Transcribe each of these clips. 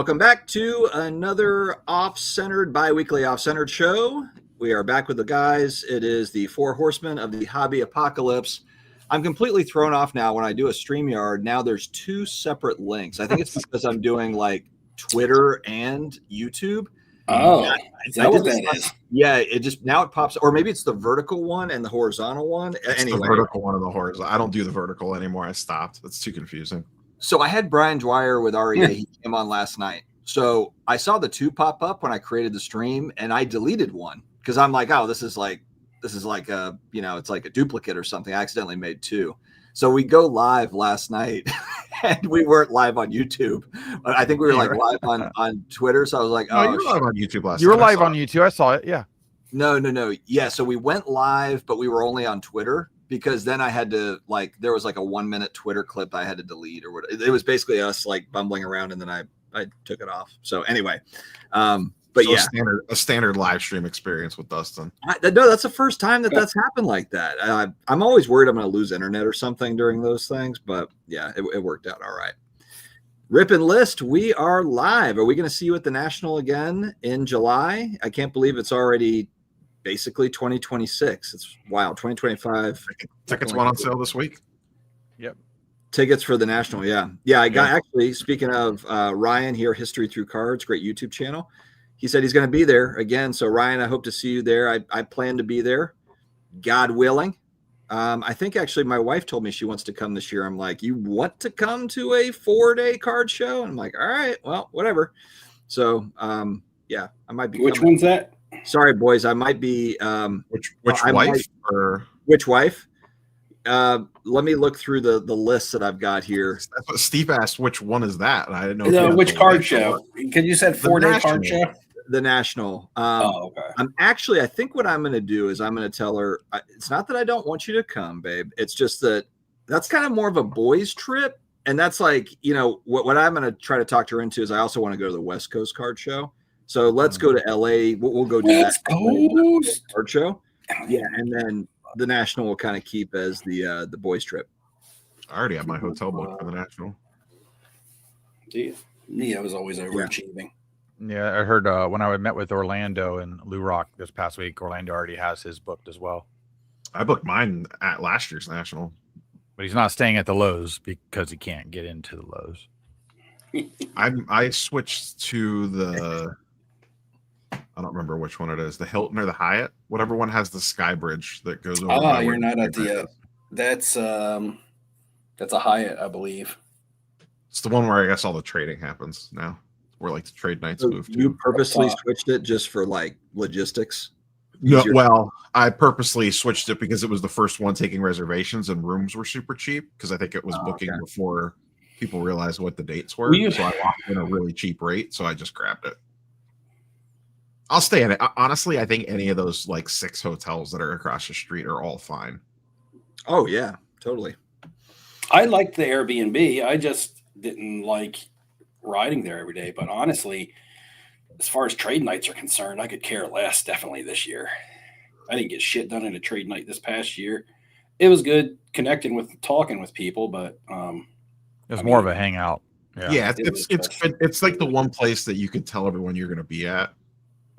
Welcome back to another off-centered, bi-weekly off-centered show. We are back with the guys. It is the Four Horsemen of the Hobby Apocalypse. I'm completely thrown off now when I do a StreamYard. Now there's two separate links. I think it's because I'm doing like Twitter and YouTube. Oh, is that what that is? Yeah, it just now it pops, or maybe it's the vertical one and the horizontal one. Anyway, the vertical one and the horizontal. I don't do the vertical anymore. I stopped. It's too confusing. So I had Brian Dwyer with REA. He came on last night. So I saw the two pop up when I created the stream, and I deleted one because I'm like, oh, this is like a, it's like a duplicate or something. I accidentally made two. So we go live last night, and we weren't live on YouTube. I think we were like live on Twitter. So I was like, oh, you were live on YouTube last night. You were live on YouTube. I saw it. Yeah. No. Yeah. So we went live, but we were only on Twitter. Because then I had to there was like a 1 minute Twitter clip I had to delete or whatever. It was basically us like bumbling around, and then I took it off. So anyway, but so yeah, a standard live stream experience with Dustin. No, that's the first time that's happened like that. I'm always worried I'm going to lose internet or something during those things, but yeah, it worked out all right. Rip and List, we are live. Are we going to see you at the National again in July? I can't believe it's already basically 2026. It's wild. 2025 tickets went on sale this week. Yep. Tickets for the National. Yeah. I got actually, speaking of Ryan here, History Through Cards, great YouTube channel. He said he's going to be there again. So Ryan, I hope to see you there. I plan to be there, God willing. I think actually my wife told me she wants to come this year. I'm like, you want to come to a 4-day card show? And I'm like, all right, well, whatever. So yeah, I might be. Which one's that? Sorry, boys. I might be. Which wife? Which wife? Let me look through the list that I've got here. That's what Steve asked. Which one is that? And I didn't know. Which card show? Because you said 4-day card show. The National. Okay. I think what I'm going to do is I'm going to tell her. It's not that I don't want you to come, babe. It's just that's kind of more of a boys' trip, and that's like what I'm going to try to talk to her into is I also want to go to the West Coast card show. So let's go to LA. We'll go do that card show. Yeah, and then the National will kind of keep as the boys trip. I already have my hotel booked for the National. Yeah, I was always overachieving. Yeah, I heard when I met with Orlando and Lou Rock this past week, Orlando already has his booked as well. I booked mine at last year's National. But he's not staying at the Lowe's because he can't get into the Lowe's. I switched to the I don't remember which one it is, the Hilton or the Hyatt, whatever one has the sky bridge that goes over. Oh, you're not at the that's a Hyatt, I believe. It's the one where I guess all the trading happens now, where like the trade nights move to. You purposely switched it just for like logistics? No, well, I purposely switched it because it was the first one taking reservations and rooms were super cheap because I think it was booking before people realized what the dates were. So I locked in a really cheap rate, so I just grabbed it. I'll stay in it. Honestly, I think any of those like 6 hotels that are across the street are all fine. Oh, yeah, totally. I liked the Airbnb. I just didn't like riding there every day. But honestly, as far as trade nights are concerned, I could care less definitely this year. I didn't get shit done in a trade night this past year. It was good connecting talking with people, but it was more of a hangout. Yeah, it's like the one place that you could tell everyone you're going to be at.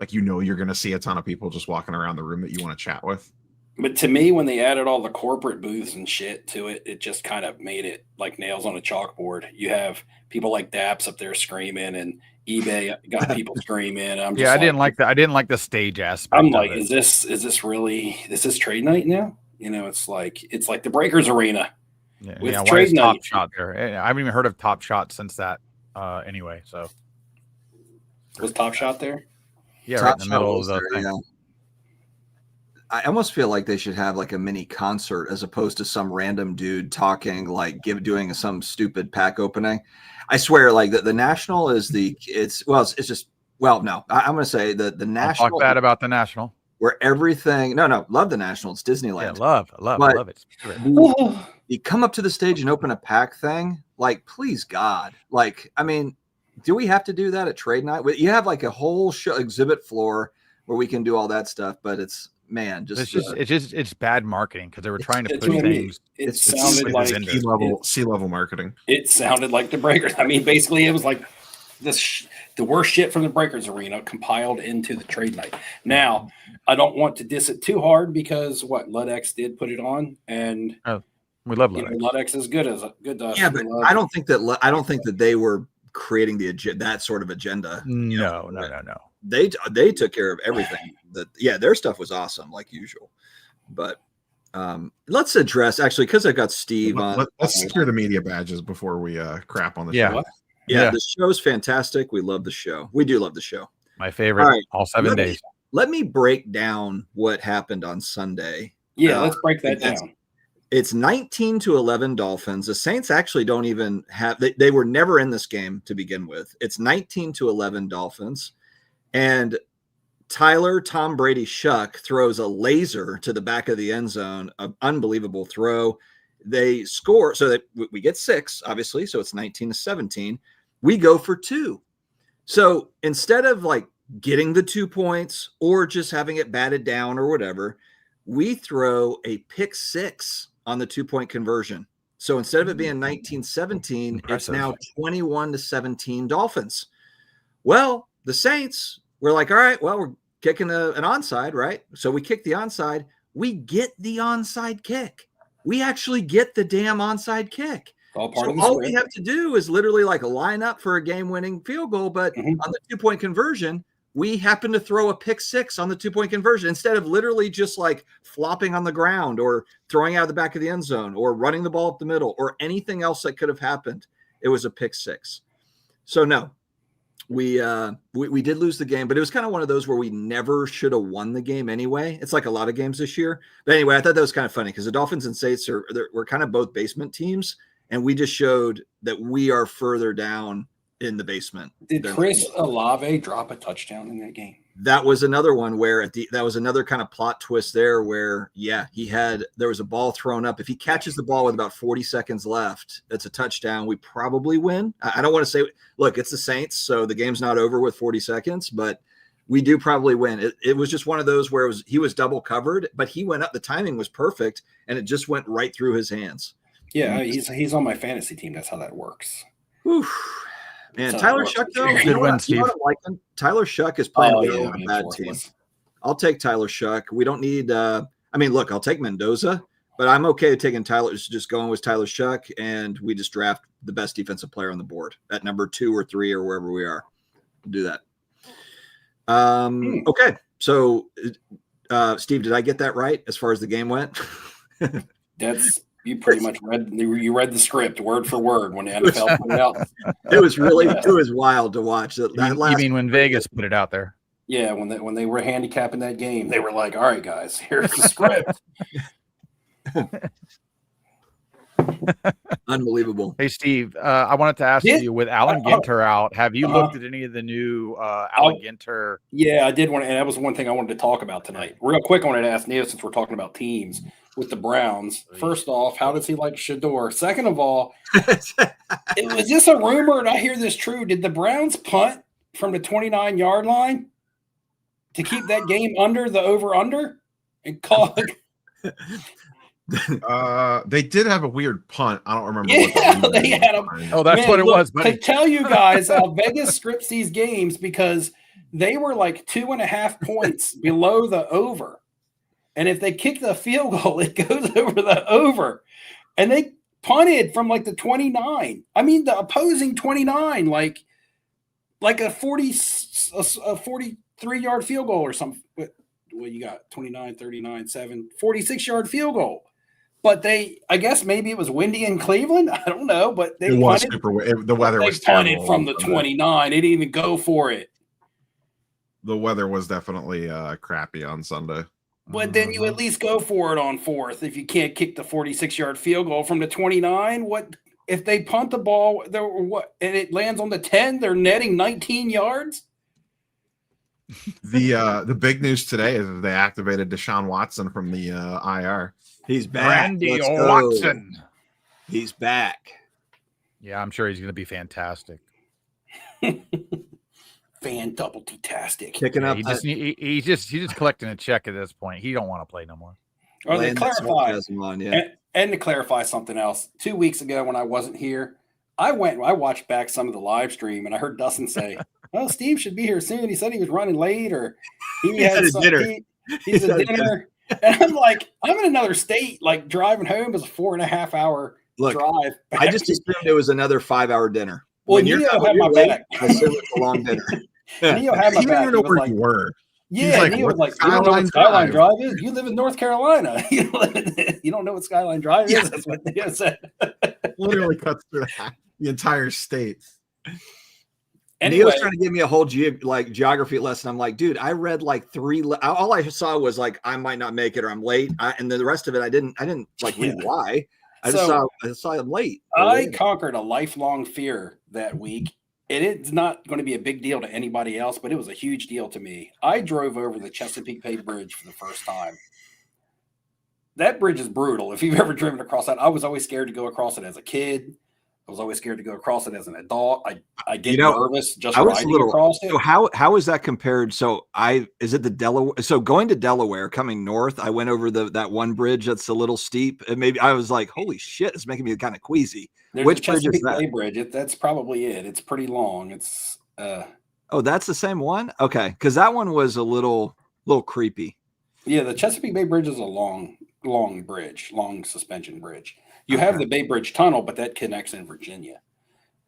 Like, you're going to see a ton of people just walking around the room that you want to chat with. But to me, when they added all the corporate booths and shit to it, it just kind of made it like nails on a chalkboard. You have people like Daps up there screaming, and eBay got people screaming. I didn't like that. I didn't like the stage aspect. I'm like, is this trade night now? It's like the Breakers Arena. With trade night. Top Shot there. I haven't even heard of Top Shot since that. Anyway, so was Top Shot there? Yeah, right in the middle of the thing. Yeah. I almost feel like they should have like a mini concert as opposed to some random dude talking, doing some stupid pack opening. I swear, like the National is no, I'm going to say the National. Talk bad about the National. Where everything, no, love the National. It's Disneyland. Yeah, love it. You come up to the stage and open a pack thing, like, please God. Like, I mean, do we have to do that at trade night? You have like a whole show exhibit floor where we can do all that stuff, but it's bad marketing because they were trying to push things. It sounded like sea level marketing. It sounded like the Breakers. I mean, basically, it was like the worst shit from the Breakers Arena compiled into the trade night. Now, I don't want to diss it too hard because Ludex did put it on, and we love Ludex. Ludex is good to us. Yeah, but I don't think that they were creating that sort of agenda. No. They took care of everything. Their stuff was awesome, like usual. But let's address, actually, because I got Steve on. Let's secure the media badges before we crap on the show. Yeah, the show's fantastic. We love the show. We do love the show. My favorite, all 7 days. Let me break down what happened on Sunday. Yeah, let's break that down. It's 19-11 Dolphins. The Saints actually don't even have – they were never in this game to begin with. It's 19-11 Dolphins. And Tyler Tom Brady Shuck throws a laser to the back of the end zone, an unbelievable throw. They score, so that we get 6, obviously, so it's 19-17. We go for 2. So instead of like getting the 2 points or just having it batted down or whatever, we throw a pick 6 on the 2-point conversion. So instead of it being 19-17, it's now 21-17 Dolphins. Well, the Saints were like, all right, well, we're kicking an onside, right? So we kick the onside. We get the onside kick. We actually get the damn onside kick. All we have to do is literally like line up for a game-winning field goal, but on the 2-point conversion, we happen to throw a pick 6 on the 2-point conversion instead of literally just like flopping on the ground or throwing out of the back of the end zone or running the ball up the middle or anything else that could have happened. It was a pick 6. So no, we did lose the game, but it was kind of one of those where we never should have won the game anyway. It's like a lot of games this year. But anyway, I thought that was kind of funny because the Dolphins and Saints we're kind of both basement teams, and we just showed that we are further down in the basement. Did Chris Olave drop a touchdown in that game? That was another one where that was another kind of plot twist there where, there was a ball thrown up. If he catches the ball with about 40 seconds left, it's a touchdown. We probably win. I don't want to say, look, it's the Saints, so the game's not over with 40 seconds, but we do probably win. It was just one of those where he was double covered, but he went up. The timing was perfect, and it just went right through his hands. Yeah, he's on my fantasy team. That's how that works. Oof. Man, Tyler Shuck, though, Tyler Shuck is playing on a bad team. I'll take Tyler Shuck. We don't need I'll take Mendoza, but I'm okay with taking just going with Tyler Shuck, and we just draft the best defensive player on the board at number 2 or 3 or wherever we are. We'll do that. Okay. So, Steve, did I get that right as far as the game went? You pretty much read the script word for word when the NFL put it out. It was wild to watch. You mean when Vegas put it out there? Yeah, when they were handicapping that game, they were like, "All right, guys, here's the script." Unbelievable. Hey, Steve, I wanted to ask you, with Allen Ginter out, have you looked at any of the new Allen Ginter? Yeah, I did want to, and that was one thing I wanted to talk about tonight. Real quick, I wanted to ask Neil, since we're talking about teams with the Browns. First off, how does he like Shador? Second of all, was this a rumor, and I hear this true? Did the Browns punt from the 29-yard line to keep that game under the over-under and call it? They did have a weird punt. I don't remember. Yeah, they had a. Oh, that's what it was. Buddy. To tell you guys how Vegas scripts these games, because they were like 2.5 points below the over, and if they kick the field goal, it goes over the over, and they punted from like the 29. I mean, the opposing 29, like a 43-yard field goal or something. Well, you got 29, 39, 7, 46-yard field goal. But I guess maybe it was windy in Cleveland. I don't know, but it was super. The weather was terrible. Punted from the 29. They didn't even go for it. The weather was definitely crappy on Sunday. But then you at least go for it on 4th if you can't kick the 46-yard field goal from the 29. What if they punt the ball? And it lands on the 10? They're netting 19 yards. The big news today is that they activated Deshaun Watson from the IR. He's back. Randy Watson. He's back. Yeah, I'm sure he's going to be fantastic. Fan-double-tastic. Kicking up. He's just collecting a check at this point. He don't want to play no more. Or they clarify, and to clarify something else, 2 weeks ago when I wasn't here, I watched back some of the live stream, and I heard Dustin say, "Oh, Steve should be here soon." He said he was running late, or he's at dinner. And I'm like, I'm in another state. Like driving home is a 4.5 hour drive. I just assumed it was another 5-hour dinner. Well, when Neo had my back. I assume it's a long dinner. Neo had my back. He didn't even know where you were. Yeah, Neo was like, you don't know what Skyline Drive is? You live in North Carolina. You don't know what Skyline Drive is? That's what Neo said. Literally cuts through the entire state. Anyway, Neo's trying to give me a whole geography lesson. I'm like, dude, I read like 3. All I saw was like, I might not make it or I'm late. And then the rest of it, I didn't like read why. I saw I'm late. I conquered a lifelong fear that week. And it's not going to be a big deal to anybody else, but it was a huge deal to me. I drove over the Chesapeake Bay Bridge for the first time. That bridge is brutal. If you've ever driven across that, I was always scared to go across it as a kid. I was always scared to go across it as an adult. I get nervous just riding across it. So how is that compared? So is it the Delaware? So going to Delaware, coming north, I went over that one bridge that's a little steep, and maybe I was like, holy shit, it's making me kind of queasy. There's Which bridge is that? Bay Bridge. That's probably it. It's pretty long. It's oh, that's the same one? Okay, because that one was a little creepy. Yeah, the Chesapeake Bay Bridge is a long bridge, long suspension bridge. You have the Bay Bridge Tunnel, but that connects in Virginia.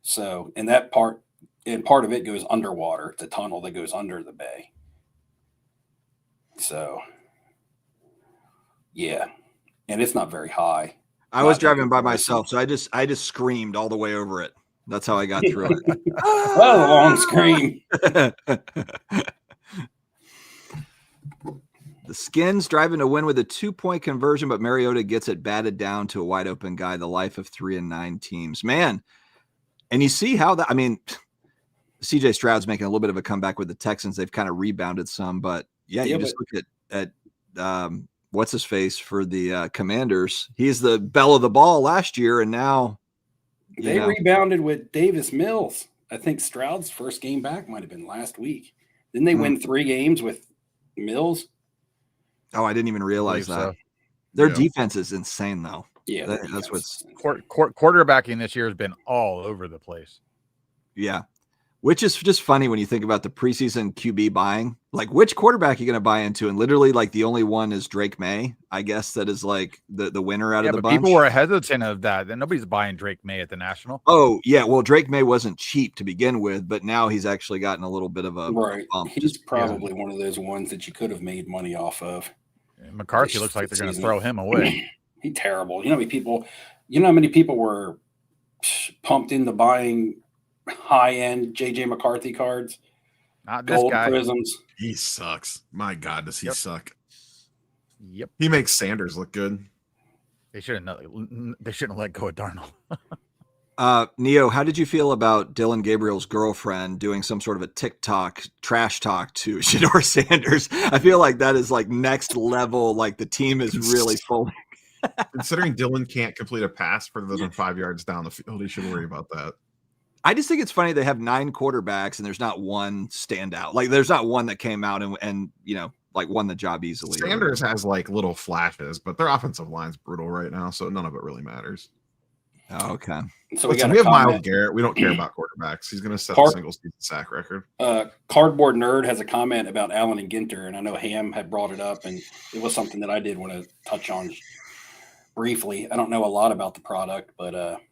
So, and part of it goes underwater. It's a tunnel that goes under the bay. So, yeah, and it's not very high. I was driving by myself, so I just screamed all the way over it. That's how I got through it. Oh, a long scream. The Skins driving to win with a 2-point conversion, but Mariota gets it batted down to a wide open guy. The life of 3-9 teams, man. And you see how that, I mean, CJ Stroud's making a little bit of a comeback with the Texans. They've kind of rebounded some, but you just look at what's his face for the Commanders. He's the belle of the ball last year, and now they rebounded with Davis Mills. I think Stroud's first game back might have been last week. Didn't they win 3 games with Mills? Oh, I didn't even realize that. So. Their defense is insane, though. Yeah, that's what's quarterbacking this year has been all over the place. Yeah, which is just funny when you think about the preseason QB buying. Like, which quarterback are you going to buy into? And literally, like, the only one is Drake May, I guess, that is like the winner out of the bunch. People were hesitant of that. And nobody's buying Drake May at the National. Oh, yeah. Well, Drake May wasn't cheap to begin with, but now he's actually gotten a little bit of a bump. He's probably one of those ones that you could have made money off of. McCarthy looks like they're going to throw him away. He's terrible. You know how many people were pumped into buying high-end JJ McCarthy cards? Not this guy. Prisms. He sucks. My God, does he suck? Yep. He makes Sanders look good. They shouldn't let go of Darnold. Neo, how did you feel about Dylan Gabriel's girlfriend doing some sort of a TikTok trash talk to Shedeur Sanders? I feel like that is like next level. Like the team is really full. Considering Dylan can't complete a pass further than 5 yards down the field, he should worry about that. I just think it's funny they have 9 quarterbacks and there's not one standout. Like there's not one that came out and like won the job easily. Sanders has like little flashes, but their offensive line's brutal right now, so none of it really matters. Oh, okay. So we have Myles Garrett. We don't care about quarterbacks. He's going to set a single season sack record. Cardboard Nerd has a comment about Allen and Ginter, and I know Ham had brought it up, and it was something that I did want to touch on briefly. I don't know a lot about the product, but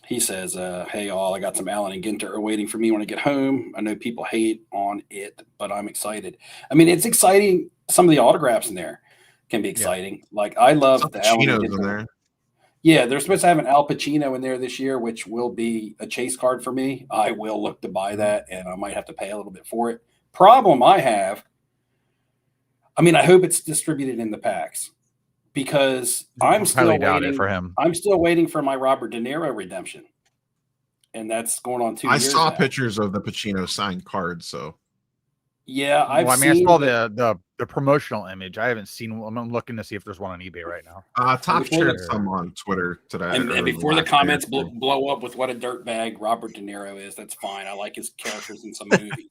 he says, hey, all, I got some Allen and Ginter waiting for me when I get home. I know people hate on it, but I'm excited. I mean, it's exciting. Some of the autographs in there can be exciting. Yeah. Like, I love the Allen and Ginter. In there. Yeah, they're supposed to have an Al Pacino in there this year, which will be a chase card for me. I will look to buy that, and I might have to pay a little bit for it. Problem I have, I mean, I hope it's distributed in the packs because I'm still waiting for him. I'm still waiting for my Robert De Niro redemption, and that's going on 2 years. I saw pictures of the Pacino signed cards, so. Yeah, I saw the promotional image. I haven't seen. I'm looking to see if there's one on eBay right now. Top shared some on Twitter today. And before the comments blow up with what a dirtbag Robert De Niro is, that's fine. I like his characters in some movies.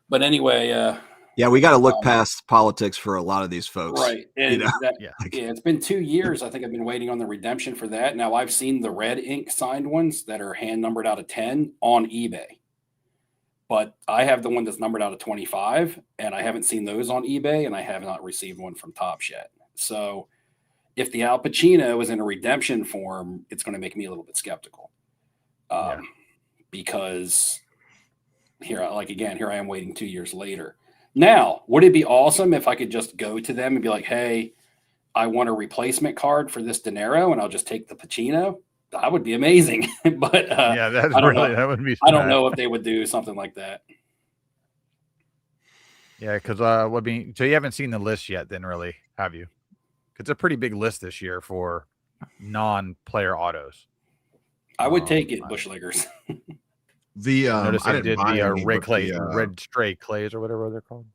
But anyway, Yeah, we got to look past politics for a lot of these folks. Right. And Yeah, it's been 2 years. I think I've been waiting on the redemption for that. Now I've seen the red ink signed ones that are hand numbered out of 10 on eBay. But I have the one that's numbered out of 25, and I haven't seen those on eBay, and I have not received one from Topps yet. So if the Al Pacino is in a redemption form, it's going to make me a little bit skeptical. Because here I am waiting 2 years later. Now, would it be awesome if I could just go to them and be like, hey, I want a replacement card for this De Niro, and I'll just take the Pacino? That would be amazing. But that would be. I don't know if they would do something like that. Yeah, because so you haven't seen the list yet, then, really, have you? It's a pretty big list this year for non-player autos. I would take it, Bushliggers. Notice they did the red stray clays or whatever they're called.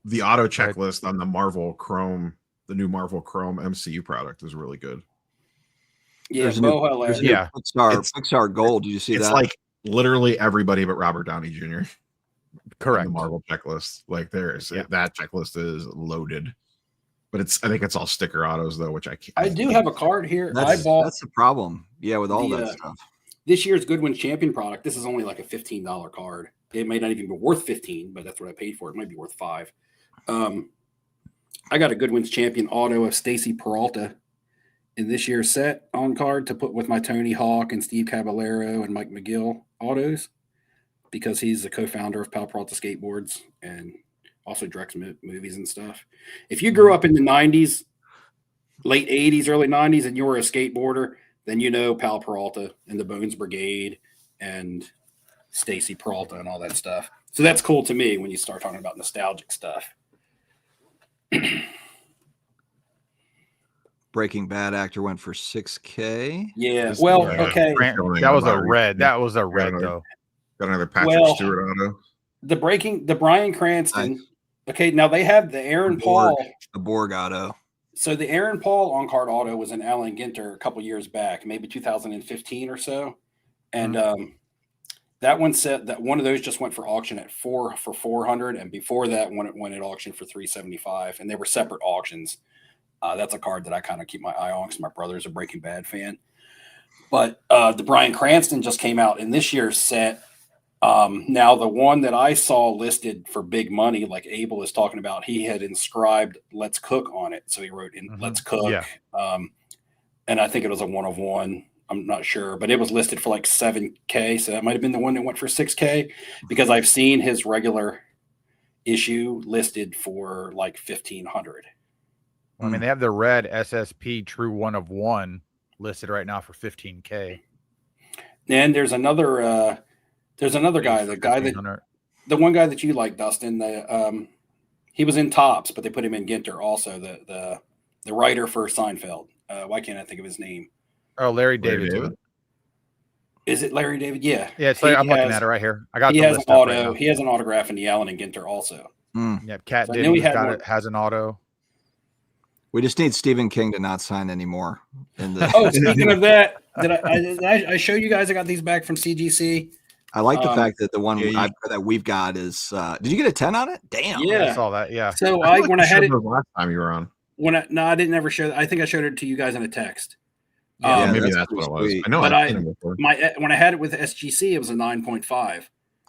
The auto checklist on the Marvel Chrome, the new Marvel Chrome MCU product is really good. Yeah, Pixar Gold. Did you see that? It's like literally everybody but Robert Downey Jr. Correct. The Marvel checklist, like that checklist is loaded. But I think it's all sticker autos though, which I do have a card here. That's the problem. Yeah, with all that stuff. This year's Goodwin's Champion product. This is only like a $15 card. It may not even be worth 15, but that's what I paid for. It might be worth $5. I got a Goodwin's Champion auto of Stacy Peralta in this year's set on card to put with my Tony Hawk and Steve Caballero and Mike McGill autos, because he's the co-founder of Pal Peralta Skateboards and also directs movies and stuff. If you grew up in the 90s, late 80s, early 90s, and you were a skateboarder, then you know Pal Peralta and the Bones Brigade and Stacy Peralta and all that stuff. So that's cool to me when you start talking about nostalgic stuff. Breaking Bad actor went for $6K. Yeah. Well, okay. That was a red. That was a red, though. Got another Patrick Stewart auto. The Bryan Cranston. Okay, now they have the Aaron Paul. The Borg auto. So the Aaron Paul on-card auto was an Alan Ginter a couple years back, maybe 2015 or so. And that one said that one of those just went for auction at for $400, and before that one it went at auction for $375, and they were separate auctions. That's a card that I kind of keep my eye on because my brother's a Breaking Bad fan. But the Bryan Cranston just came out in this year's set. Now, the one that I saw listed for big money, like Abel is talking about, he had inscribed "Let's Cook" on it. So he wrote in "Let's Cook." Yeah. And I think it was a 1 of 1. I'm not sure, but it was listed for like $7K. So that might have been the one that went for $6K, because I've seen his regular issue listed for like $1,500. I mean, they have the red SSP True 1 of 1 listed right now for $15K. And there's another guy, the one guy that you like, Dustin. He was in Topps, but they put him in Ginter also. The writer for Seinfeld. Why can't I think of his name? Oh, Larry David. Is it Larry David? Yeah. Yeah, it's I'm looking at it right here. I got. He has an auto. Right, he has an autograph in the Allen and Ginter also. Yeah, Cat so David has an auto. We just need Stephen King to not sign anymore. Speaking of that, did I show you guys? I got these back from CGC. I like the fact that the one that we've got is. Did you get a 10 on it? Damn. Yeah, I saw that. Yeah. So when I had it last time you were on. I didn't ever show. I think I showed it to you guys in a text. Yeah, maybe that's what it was. I know. When I had it with SGC, it was a 9.5.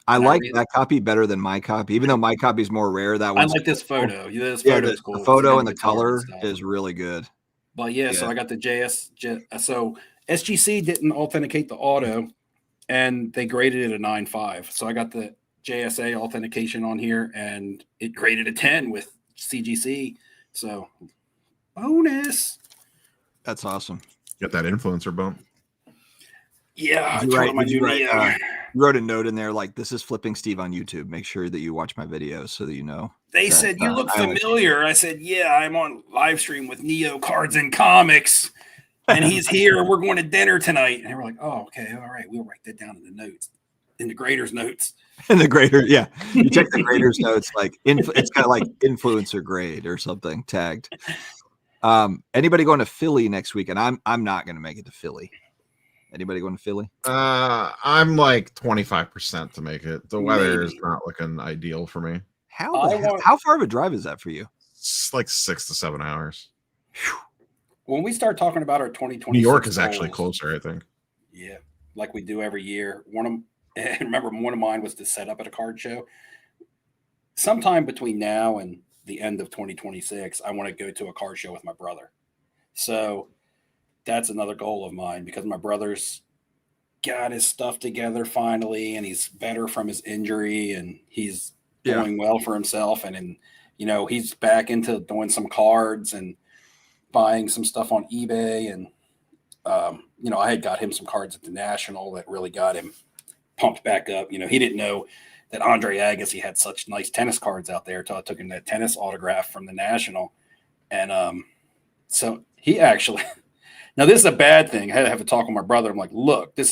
I like that copy better than my copy, even though my copy is more rare. That one. I like this photo. Yeah, this photo is cool. The photo and the color is really good. But so I got the so SGC didn't authenticate the auto, and they graded it a 9.5. So I got the JSA authentication on here, and it graded a 10 with CGC. So bonus. That's awesome. Get that influencer bump. Yeah, you wrote a note in there like, "This is Flipping Steve on YouTube. Make sure that you watch my videos so that you know." They said you look familiar. I said, "Yeah, I'm on live stream with Neo Cards and Comics, and he's here. We're going to dinner tonight." And we're like, "Oh, okay, all right. We'll write that down in the notes, in the grader's notes." In the grader, yeah. You check the grader's notes, like it's kind of like influencer grade or something tagged. Anybody going to Philly next week? And I'm not going to make it to Philly. Anybody going to Philly? I'm like 25% to make it. The weather is not looking ideal for me. How far of a drive is that for you? It's like 6 to 7 hours. When we start talking about our 2026 New York is goals, actually closer, I think. Yeah, like we do every year. Remember, one of mine was to set up at a card show. Sometime between now and the end of 2026, I want to go to a card show with my brother. So that's another goal of mine because my brother's got his stuff together finally, and he's better from his injury, and he's doing well for himself. And he's back into doing some cards and buying some stuff on eBay. And, I had got him some cards at the National that really got him pumped back up. He didn't know that Andre Agassi had such nice tennis cards out there until I took him that tennis autograph from the National. And so he actually – now this is a bad thing. I had to have a talk with my brother. I'm like, look, I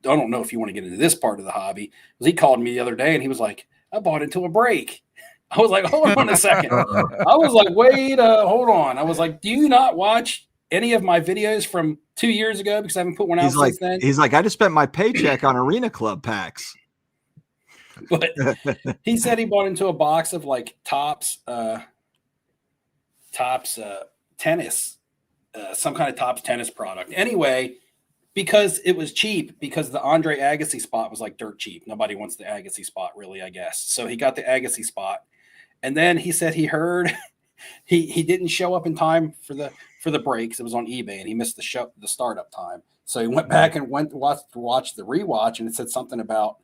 don't know if you want to get into this part of the hobby. He called me the other day and he was like, I bought into a break. I was like, hold on a second. I was like, wait, hold on. I was like, do you not watch any of my videos from 2 years ago? Because I haven't put one out since then. He's like, I just spent my paycheck on Arena Club packs. But he said he bought into a box of like Topps tennis, some kind of Topps tennis product. Anyway, because it was cheap, because the Andre Agassi spot was like dirt cheap. Nobody wants the Agassi spot, really, I guess. So he got the Agassi spot. And then he said he heard he didn't show up in time for the breaks. It was on eBay, and he missed the startup time. So he went back and watched the rewatch, and it said something about,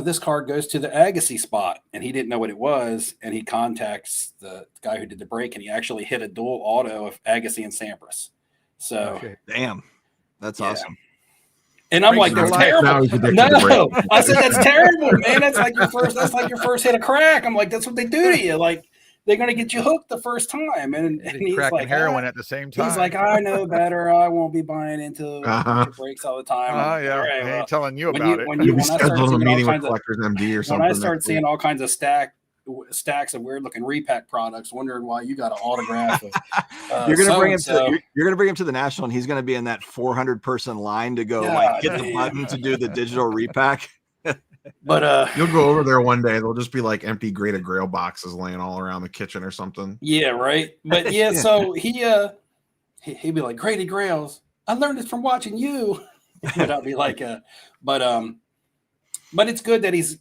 this card goes to the Agassi spot, and he didn't know what it was. And he contacts the guy who did the break, and he actually hit a dual auto of Agassi and Sampras. So, damn, that's awesome. And I'm like, that's terrible. No, I said that's terrible, man. That's like your first hit of crack. I'm like, that's what they do to you. Like, they're gonna get you hooked the first time, and he's cracking like heroin at the same time. He's like, I know better. I won't be buying into breaks all the time. Yeah, right, I ain't telling you about it. When I start seeing all kinds of stacks of weird looking repack products, wondering why you got an autograph. You're gonna bring him to the National, and he's gonna be in that 400 person line to go hit the button to do the digital repack. But you'll go over there one day, there'll just be like empty graded grail boxes laying all around the kitchen or something. Yeah, right. But so he'd be like, graded grails, I learned it from watching you. And I'll be like, but it's good that he's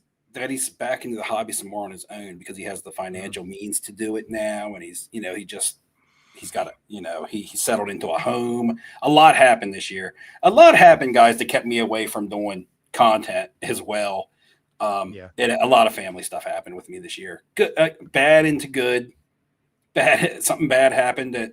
back into the hobby some more on his own, because he has the financial means to do it now, and he's got he settled into a home. A lot happened this year. A lot happened, guys, that kept me away from doing content as well. And a lot of family stuff happened with me this year. Good, bad into good. Something bad happened that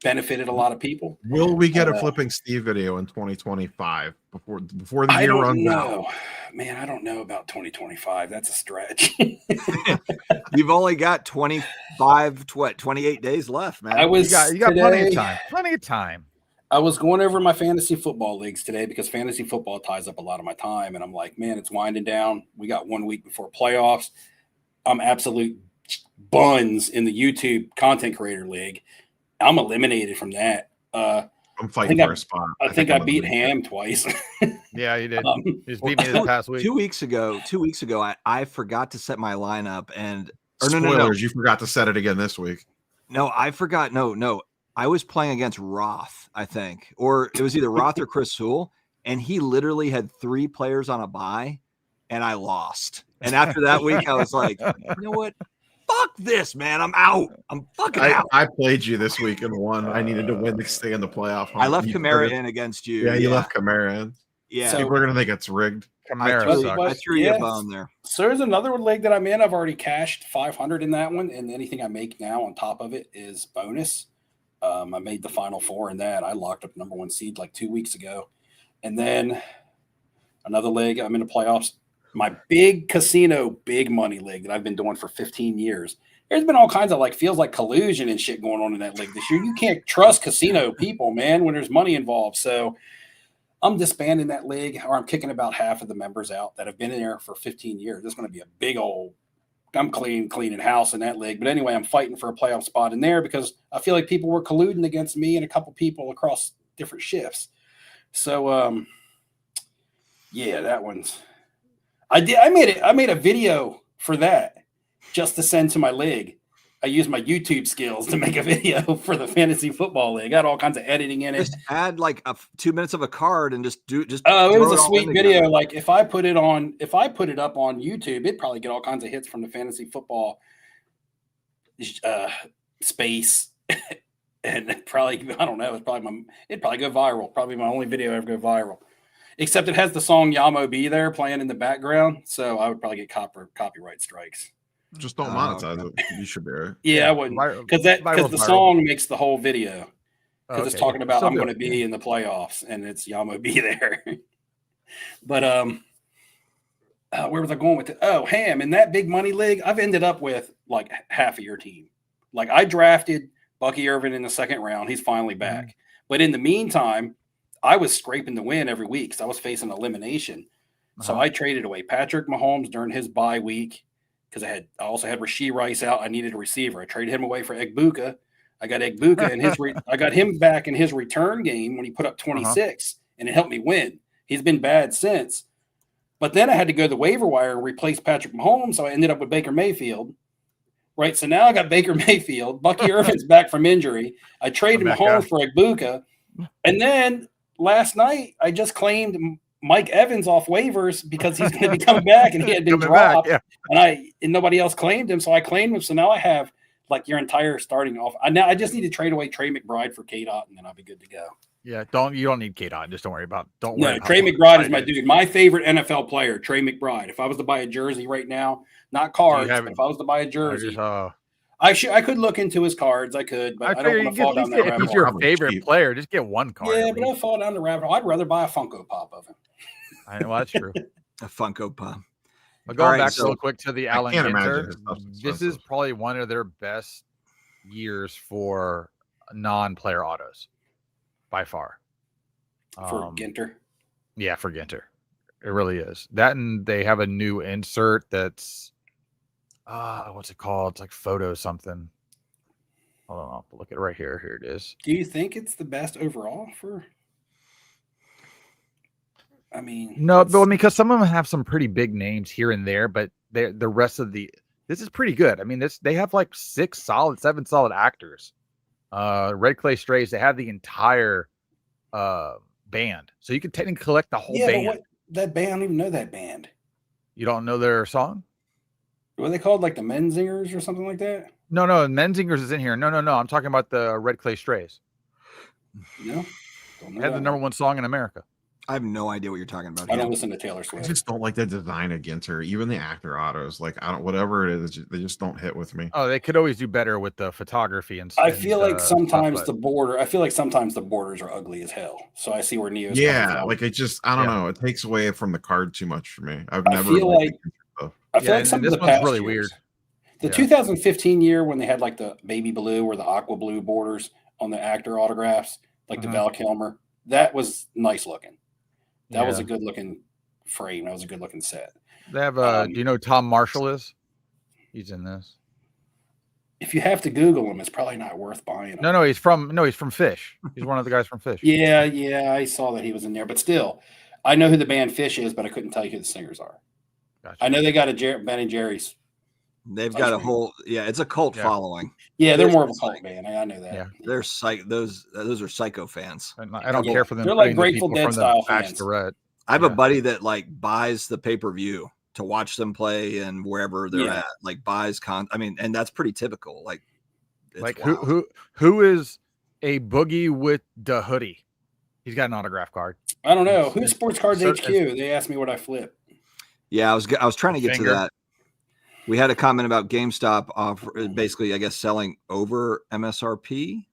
benefited a lot of people. Will we get a Flipping Steve video in 2025 before the year runs out? Man, I don't know about 2025. That's a stretch. You've only got 28 days left, man. You got plenty of time. Plenty of time. I was going over my fantasy football leagues today, because fantasy football ties up a lot of my time. And I'm like, man, it's winding down. We got 1 week before playoffs. I'm absolute buns in the YouTube content creator league. I'm eliminated from that. I'm fighting for a spot. I think I beat Ham twice. Yeah, you did. You just beat me this past week. 2 weeks ago, I forgot to set my lineup, and spoilers, you forgot to set it again this week. No, I forgot. No. I was playing against Roth, I think, or it was either Roth or Chris Sewell, and he literally had 3 players on a bye, and I lost. And after that week, I was like, you know what? Fuck this, man. I'm out. I'm fucking out. I played you this week and won. I needed to win to stay in the playoff. I left Kamara in against you. Yeah, you left Kamara in. Yeah. So people are going to think it's rigged. I threw you a bone there. So there's another league that I'm in. I've already cashed 500 in that one, and anything I make now on top of it is bonus. I made the Final Four in that. I locked up number 1 seed like 2 weeks ago. And then another league, I'm in the playoffs. My big casino, big money league that I've been doing for 15 years. There's been all kinds of feels like collusion and shit going on in that league this year. You can't trust casino people, man, when there's money involved. So I'm disbanding that league, or I'm kicking about half of the members out that have been in there for 15 years. There's going to be a big old I'm cleaning house in that league. But anyway, I'm fighting for a playoff spot in there because I feel like people were colluding against me and a couple people across different shifts. So, that one's. I made a video for that just to send to my league. I use my YouTube skills to make a video for the fantasy football league. I got all kinds of editing in it. Just add like 2 minutes of a card and just Oh, it was a sweet video. Like if I put it up on YouTube, it'd probably get all kinds of hits from the fantasy football space. And probably, I don't know, it'd probably go viral. Probably my only video ever go viral. Except it has the song Yamo B there playing in the background. So I would probably get copyright strikes. Just don't monetize it. You should be right. Yeah, I wouldn't. Because the song makes the whole video. Because it's talking about I'm going to be in the playoffs, and it's Yamo B there. But where was I going with it? Oh, Ham, in that big money league, I've ended up with like half of your team. Like I drafted Bucky Irvin in the second round. He's finally back. Mm-hmm. But in the meantime, I was scraping the win every week because I was facing elimination. So I traded away Patrick Mahomes during his bye week because I also had Rashee Rice out. I needed a receiver. I traded him away for Egbuka. I got Egbuka and I got him back in his return game when he put up 26, and it helped me win. He's been bad since. But then I had to go to the waiver wire and replace Patrick Mahomes, so I ended up with Baker Mayfield. Right, so now I got Baker Mayfield. Bucky Irvin's back from injury. I traded Mahomes for Egbuka. And then last night, I just claimed Mike Evans off waivers because he's going to be coming back, and he had been dropped. And nobody else claimed him, so I claimed him. So now I have like your entire starting off. I just need to trade away Trey McBride for K-Dot, and then I'll be good to go. Yeah, you don't need K-Dot. Just don't worry about. Trey McBride is my dude. My favorite NFL player, Trey McBride. If I was to buy a jersey right now, not cards, but if I was to buy a jersey, I could look into his cards. I could, but I don't want to fall down that rabbit hole. If he's your favorite player, just get one card. Yeah, but I fall down the rabbit hole. I'd rather buy a Funko Pop of him. I know that's true. A Funko Pop. But going back real quick to the Allen Ginter, this is probably one of their best years for non-player autos. By far. For Ginter? Yeah, for Ginter. It really is. That, and they have a new insert that's what's it called? It's like photo something. Hold on, I'll look at it right here. Here it is. Do you think it's the best overall for? I mean, no, but because some of them have some pretty big names here and there, but the rest of this is pretty good. I mean, they have like 7 solid actors. Red Clay Strays, they have the entire band, so you can technically collect the whole band. That band, I don't even know that band. You don't know their song? What are they called, like the Menzingers or something like that? No, Menzingers is in here. No, I'm talking about the Red Clay Strays. No, don't know. They had the number one song in America. I have no idea what you're talking about. I don't listen to Taylor Swift. I just don't like the design of Ginter, even the actor autos. Like whatever it is, they just don't hit with me. Oh, they could always do better with the photography and. I feel like sometimes the borders are ugly as hell. So I see where Neo's. Yeah, like it just I don't know. It takes away from the card too much for me. I feel like some of the past really years, weird. The 2015 year when they had like the baby blue or the aqua blue borders on the actor autographs, like the Val Kilmer, that was nice looking. That was a good looking frame. That was a good looking set. They have do you know who Tom Marshall is? He's in this. If you have to Google him, it's probably not worth buying him. No, he's from Fish. He's one of the guys from Fish. Yeah, I saw that he was in there, but still, I know who the band Fish is, but I couldn't tell you who the singers are. Gotcha. I know they got a Ben and Jerry's. They've got a whole it's a cult following. Yeah, they're more of a cult band. I know that. Yeah, they're those are psycho fans. I don't care for them. They're like Grateful Dead style fans. I have a buddy that like buys the pay-per-view to watch them play and wherever they're at. Like buys and that's pretty typical. Like who is a boogie with the hoodie? He's got an autograph card. I don't know. Who's Sports Cards HQ? They asked me what I flip. Yeah, I was trying to get to that. We had a comment about GameStop basically, I guess, selling over MSRP.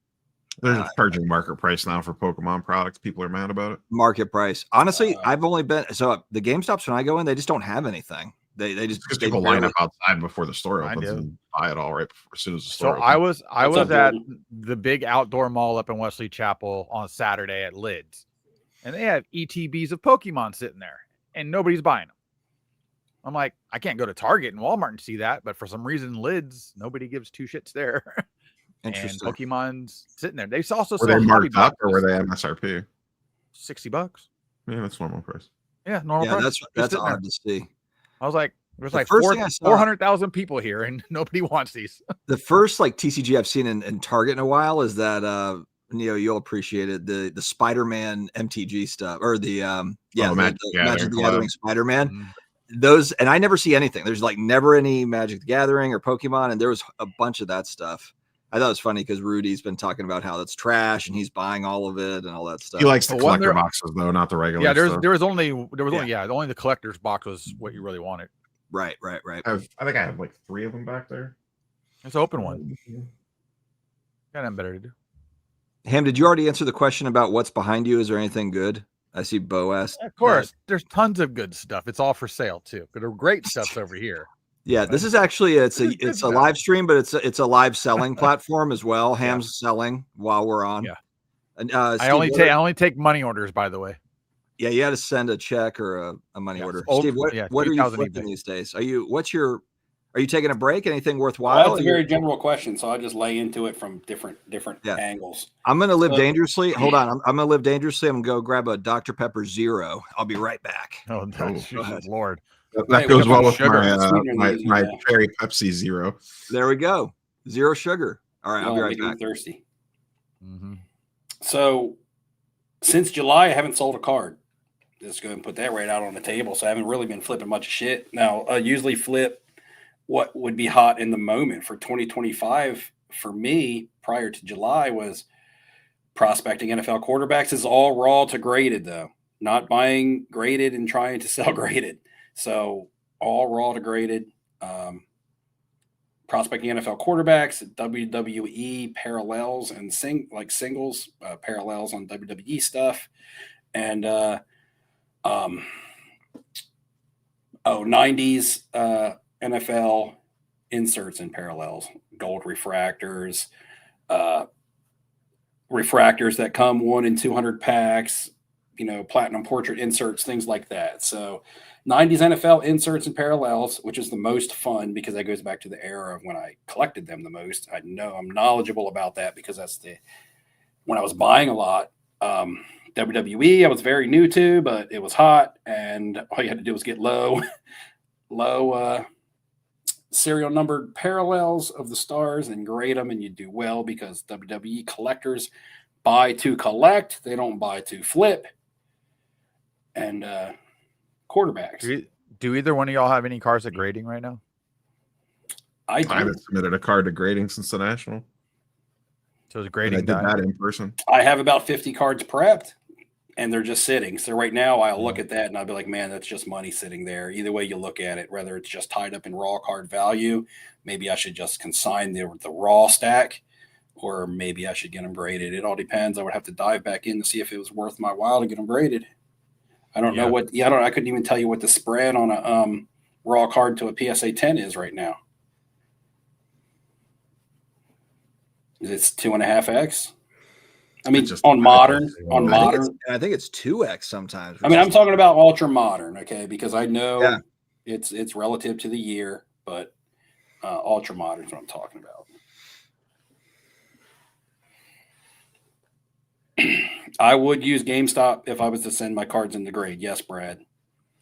They're charging market price now for Pokemon products. People are mad about it. Market price. Honestly, I've only been the GameStops when I go in, they just don't have anything. They just people line up outside before the store opens and buy it all right as soon as the store opens. So I was at the big outdoor mall up in Wesley Chapel on Saturday at Lids, and they have ETBs of Pokemon sitting there, and nobody's buying them. I'm like, I can't go to Target and Walmart and see that, but for some reason, Lids, nobody gives two shits there. Interesting. And Pokemon's sitting there. They also were they marked up or were they MSRP? $60. Yeah, that's normal price. Yeah, normal price. That's odd to see. I was like, There's like 400,000 people here, and nobody wants these. The first like TCG I've seen in Target in a while is that Neo, you'll appreciate it. The Spider-Man MTG stuff, or the Magic the Gathering Spider-Man. Mm-hmm. Those, and I never see anything. There's like never any Magic the Gathering or Pokemon, and there was a bunch of that stuff. I thought it was funny because Rudy's been talking about how that's trash and he's buying all of it and all that stuff. He likes the collector boxes though, not the regular. Yeah, there was only the collector's box was what you really wanted. Right. I think I have like 3 of them back there. Let's open one. Got nothing better to do. Ham, did you already answer the question about what's behind you? Is there anything good? I see Bo asked. Of course, there's tons of good stuff. It's all for sale too. But the great stuff's over here. Yeah, this is actually it's a live stream, but it's a live selling platform as well. Ham's selling while we're on. Yeah, and Steve, I only take money orders, by the way. Yeah, you had to send a check or a money order. Steve, what are you flipping these days? Are you taking a break? Anything worthwhile? Well, that's a very general question, so I'll just lay into it from different angles. I'm going to live dangerously. Hold on, I'm going to live dangerously. I'm going to go grab a Dr. Pepper Zero. I'll be right back. Oh, Lord. That goes well with my cherry Pepsi Zero. There we go. Zero sugar. All right, I'll be right back. Thirsty. Mm-hmm. So since July, I haven't sold a card. Just go and put that right out on the table. So I haven't really been flipping much shit. Now, I usually flip what would be hot in the moment. For 2025, for me, prior to July, was prospecting NFL quarterbacks. Is all raw to graded, though. Not buying graded and trying to sell graded. So all raw to graded. Prospecting NFL quarterbacks, WWE parallels and singles, parallels on WWE stuff. And 90s NFL inserts and parallels, gold refractors, refractors that come 1 in 200 packs, platinum portrait inserts, things like that. So 90s NFL inserts and parallels, which is the most fun because that goes back to the era of when I collected them the most. I know I'm knowledgeable about that because that's when I was buying a lot. WWE, I was very new to, but it was hot, and all you had to do was get low serial numbered parallels of the stars and grade them, and you do well because WWE collectors buy to collect; they don't buy to flip. And quarterbacks. Do either one of y'all have any cards at grading right now? I haven't submitted a card to grading since the National. So it's grading. I did that in person. I have about 50 cards prepped, and they're just sitting. So right now, I'll look at that and I'll be like, man, that's just money sitting there. Either way you look at it, whether it's just tied up in raw card value, maybe I should just consign the raw stack, or maybe I should get them graded. It all depends. I would have to dive back in to see if it was worth my while to get them graded. I don't know what. Yeah, I couldn't even tell you what the spread on a raw card to a PSA 10 is right now. Is it 2.5x? I mean, on modern. I think it's 2x sometimes. I mean, I'm talking about ultra modern, okay? Because I know it's relative to the year, but ultra modern is what I'm talking about. I would use GameStop if I was to send my cards in the grade. Yes, Brad.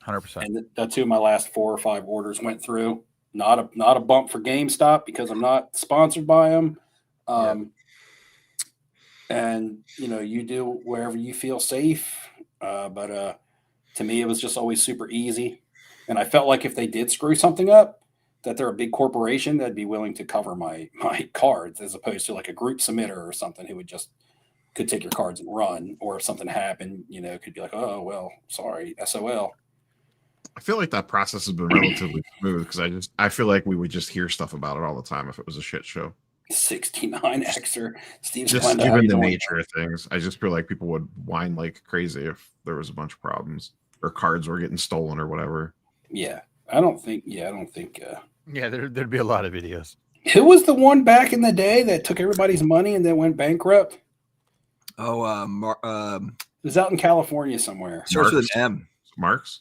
100%. And that's who my last 4 or 5 orders went through. Not a bump for GameStop because I'm not sponsored by them. And you do wherever you feel safe. But to me, it was just always super easy. And I felt like if they did screw something up, that they're a big corporation that'd be willing to cover my cards, as opposed to like a group submitter or something who could take your cards and run. Or if something happened, could be like, oh, well, sorry, SOL. I feel like that process has been relatively smooth because I feel like we would just hear stuff about it all the time if it was a shit show. 69xer Steve just Splenda, given the nature of things, I just feel like people would whine like crazy if there was a bunch of problems or cards were getting stolen or whatever. I don't think there'd be a lot of videos. Who was the one back in the day that took everybody's money and then went bankrupt? It was out in California somewhere. Starts with an M. Marks.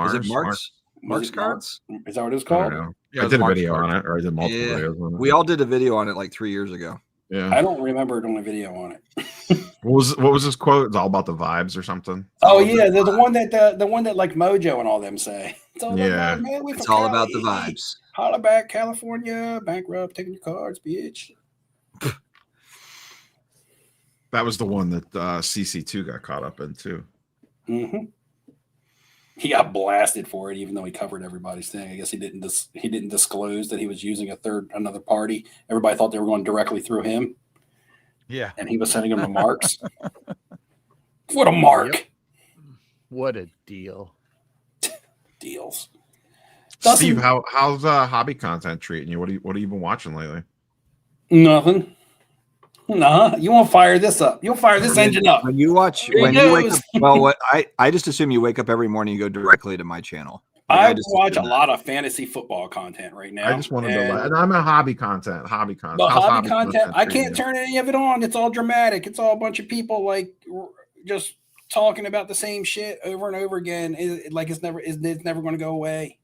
Is it Marks? Marks cards? Is that what it's called? I did a video on it, or I did multiple videos on it. We all did a video on it like 3 years ago. Yeah, I don't remember doing a video on it. What was this quote? It's all about the vibes or something. Oh yeah, the one that like Mojo and all them say. It's all about man. It's all about the vibes. Holla back, California, bankrupt, taking your cards, bitch. That was the one that CC2 got caught up in too. Mm-hmm. He got blasted for it, even though he covered everybody's thing. I guess he didn't disclose that he was using another party. Everybody thought they were going directly through him. Yeah, and he was sending them the marks. What a mark! Yep. What a deal. Deals. Steve, how's hobby content treating you? What have you been watching lately? Nothing. Nah, you won't fire this up. You'll fire this engine up. When you watch, you wake up, well, I just assume you wake up every morning and you go directly to my channel. I watch a lot of fantasy football content right now. I just want to know, and I'm a hobby content. But hobby content, I can't turn any of it on. It's all dramatic. It's all a bunch of people like just talking about the same shit over and over again. It's never going to go away.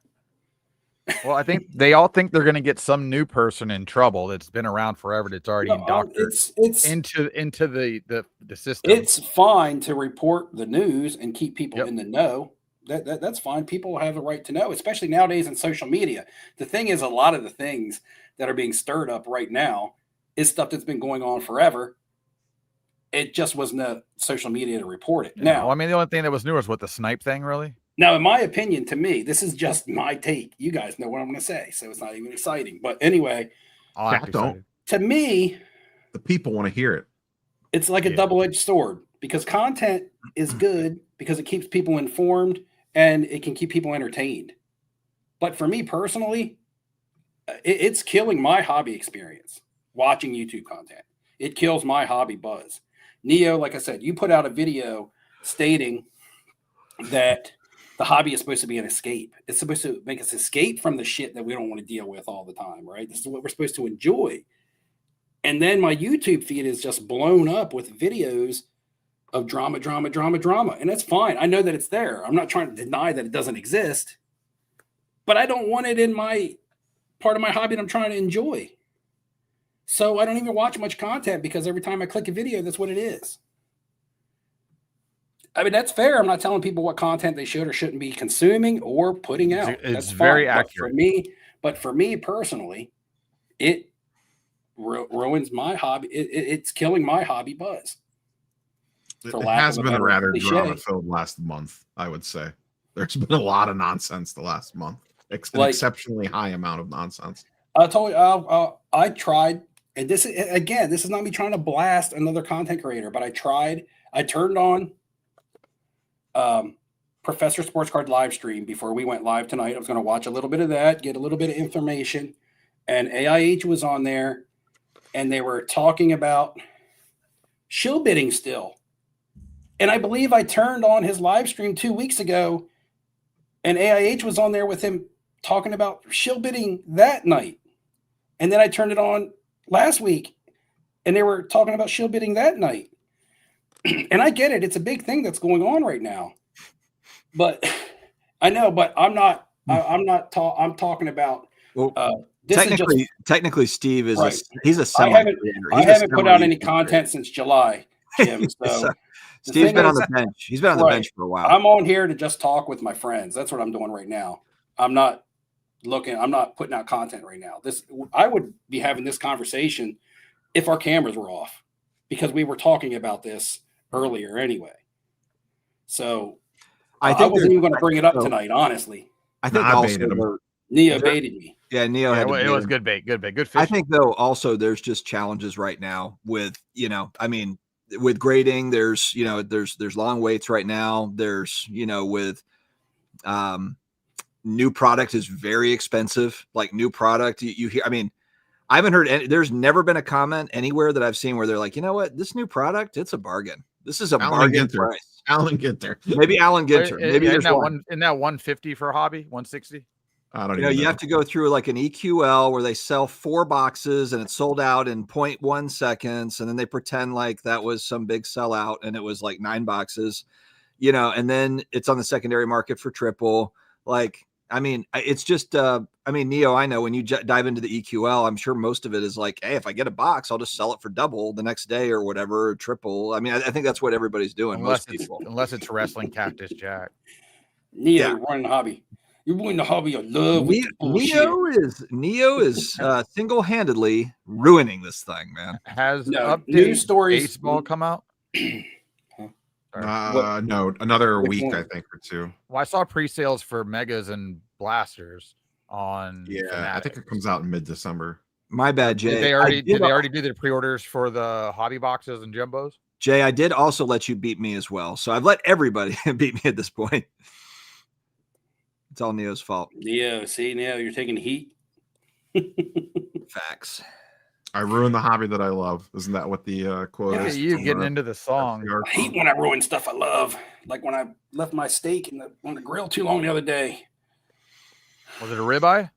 Well, I think they all think they're going to get some new person in trouble that's been around forever. That's already indoctored into the system. It's fine to report the news and keep people in the know. That's fine. People have the right to know, especially nowadays in social media. The thing is, a lot of the things that are being stirred up right now is stuff that's been going on forever. It just wasn't social media to report it. Now, I mean, the only thing that was new was what the snipe thing, really. Now, in my opinion, to me, this is just my take. You guys know what I'm going to say, so it's not even exciting. But anyway, to me, the people want to hear it. It's like a double-edged sword because content is good because it keeps people informed and it can keep people entertained. But for me personally, it's killing my hobby experience watching YouTube content. It kills my hobby buzz. Neo, like I said, you put out a video stating that the hobby is supposed to be an escape. It's supposed to make us escape from the shit that we don't want to deal with all the time, right? This is what we're supposed to enjoy. And then my YouTube feed is just blown up with videos of drama. And that's fine. I know that it's there. I'm not trying to deny that it doesn't exist, but I don't want it in my part of my hobby that I'm trying to enjoy. So I don't even watch much content because every time I click a video, that's what it is. I mean, that's fair. I'm not telling people what content they should or shouldn't be consuming or putting out. It's very accurate. But for me personally, it ruins my hobby. It's killing my hobby buzz. It has been a rather drama-filled last month, I would say. There's been a lot of nonsense the last month. An exceptionally high amount of nonsense. I told you, I tried, and this is not me trying to blast another content creator, but I tried. I turned on Professor Sports Card live stream before we went live tonight. I was going to watch a little bit of that, get a little bit of information, and AIH was on there, and they were talking about shill bidding still. And I believe I turned on his live stream 2 weeks ago, and AIH was on there with him talking about shill bidding that night. And then I turned it on last week, and they were talking about shill bidding that night. And I get it. It's a big thing that's going on right now. But I know, but I'm talking about technically Steve is right. He's a I haven't put out any content since July, Jim. So Steve's been on the bench. He's been on the bench for a while. I'm on here to just talk with my friends. That's what I'm doing right now. I'm not putting out content right now. I would be having this conversation if our cameras were off because we were talking about this earlier anyway. So I wasn't even going to bring it up tonight, honestly. I think Neo baited me. Yeah, Neo had it was good bait. Good fish. I think though also there's just challenges right now with, with grading, there's long waits right now. There's, with new product is very expensive. Like new product, you hear, I haven't heard there's never been a comment anywhere that I've seen where they're like, you know what, this new product, it's a bargain. This is a bargain price. Alan Ginter. Maybe Alan Ginter. Maybe there's in that 150 for a hobby, 160. I don't know. You have to go through like an EQL where they sell 4 boxes and it's sold out in 0.1 seconds. And then they pretend like that was some big sellout and it was like 9 boxes, and then it's on the secondary market for triple. Like, it's just, Neo, I know when you dive into the EQL, I'm sure most of it is like, hey, if I get a box, I'll just sell it for double the next day or whatever, or triple. I think that's what everybody's doing. Unless it's Wrestling Cactus Jack. Neo running the hobby. You're ruining the hobby of love with the bullshit. Neo is single-handedly ruining this thing, man. Has No, update news stories- baseball come out? No, another Which week, one? I think, or two. Well, I saw pre-sales for Megas and Blasters on. Yeah, I Fanatics. think it comes out in mid-December. My bad, Jay. Did they already do the pre-orders for the hobby boxes and jumbos? Jay, I did also let you beat me as well. So I've let everybody beat me at this point. It's all Neo's fault. Neo, see, Neo, you're taking heat. Facts. I ruined the hobby that I love. Isn't that what the quote Look is? at you from getting the into the song. FDR I hate when I ruin stuff I love. Like when I left my steak on the grill too long the other day. Was it a ribeye?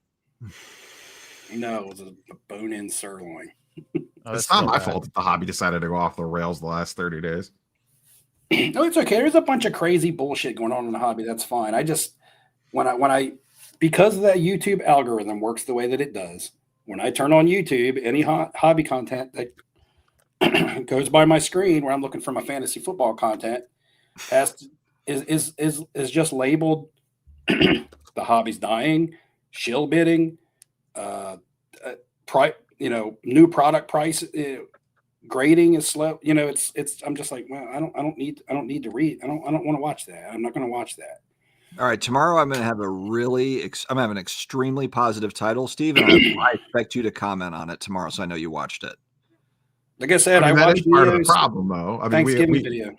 No, it was a bone-in sirloin. Oh, It's that's not still my bad. fault that the hobby decided to go off the rails the last 30 days. No, it's okay. There's a bunch of crazy bullshit going on in the hobby. That's fine. I just when I because of that YouTube algorithm works the way that it does. When I turn on YouTube, any hobby content that goes by my screen where I'm looking for my fantasy football content is just labeled the hobby's dying, shill bidding, new product price grading is slow. It's I'm just like, well, I don't need to read. I don't want to watch that. I'm not going to watch that. All right, tomorrow I'm going to have I'm having an extremely positive title, Steve, and I expect you to comment on it tomorrow, so I know you watched it. Like I said, I that watched is part of the Neo's problem, though. I mean, Thanksgiving video.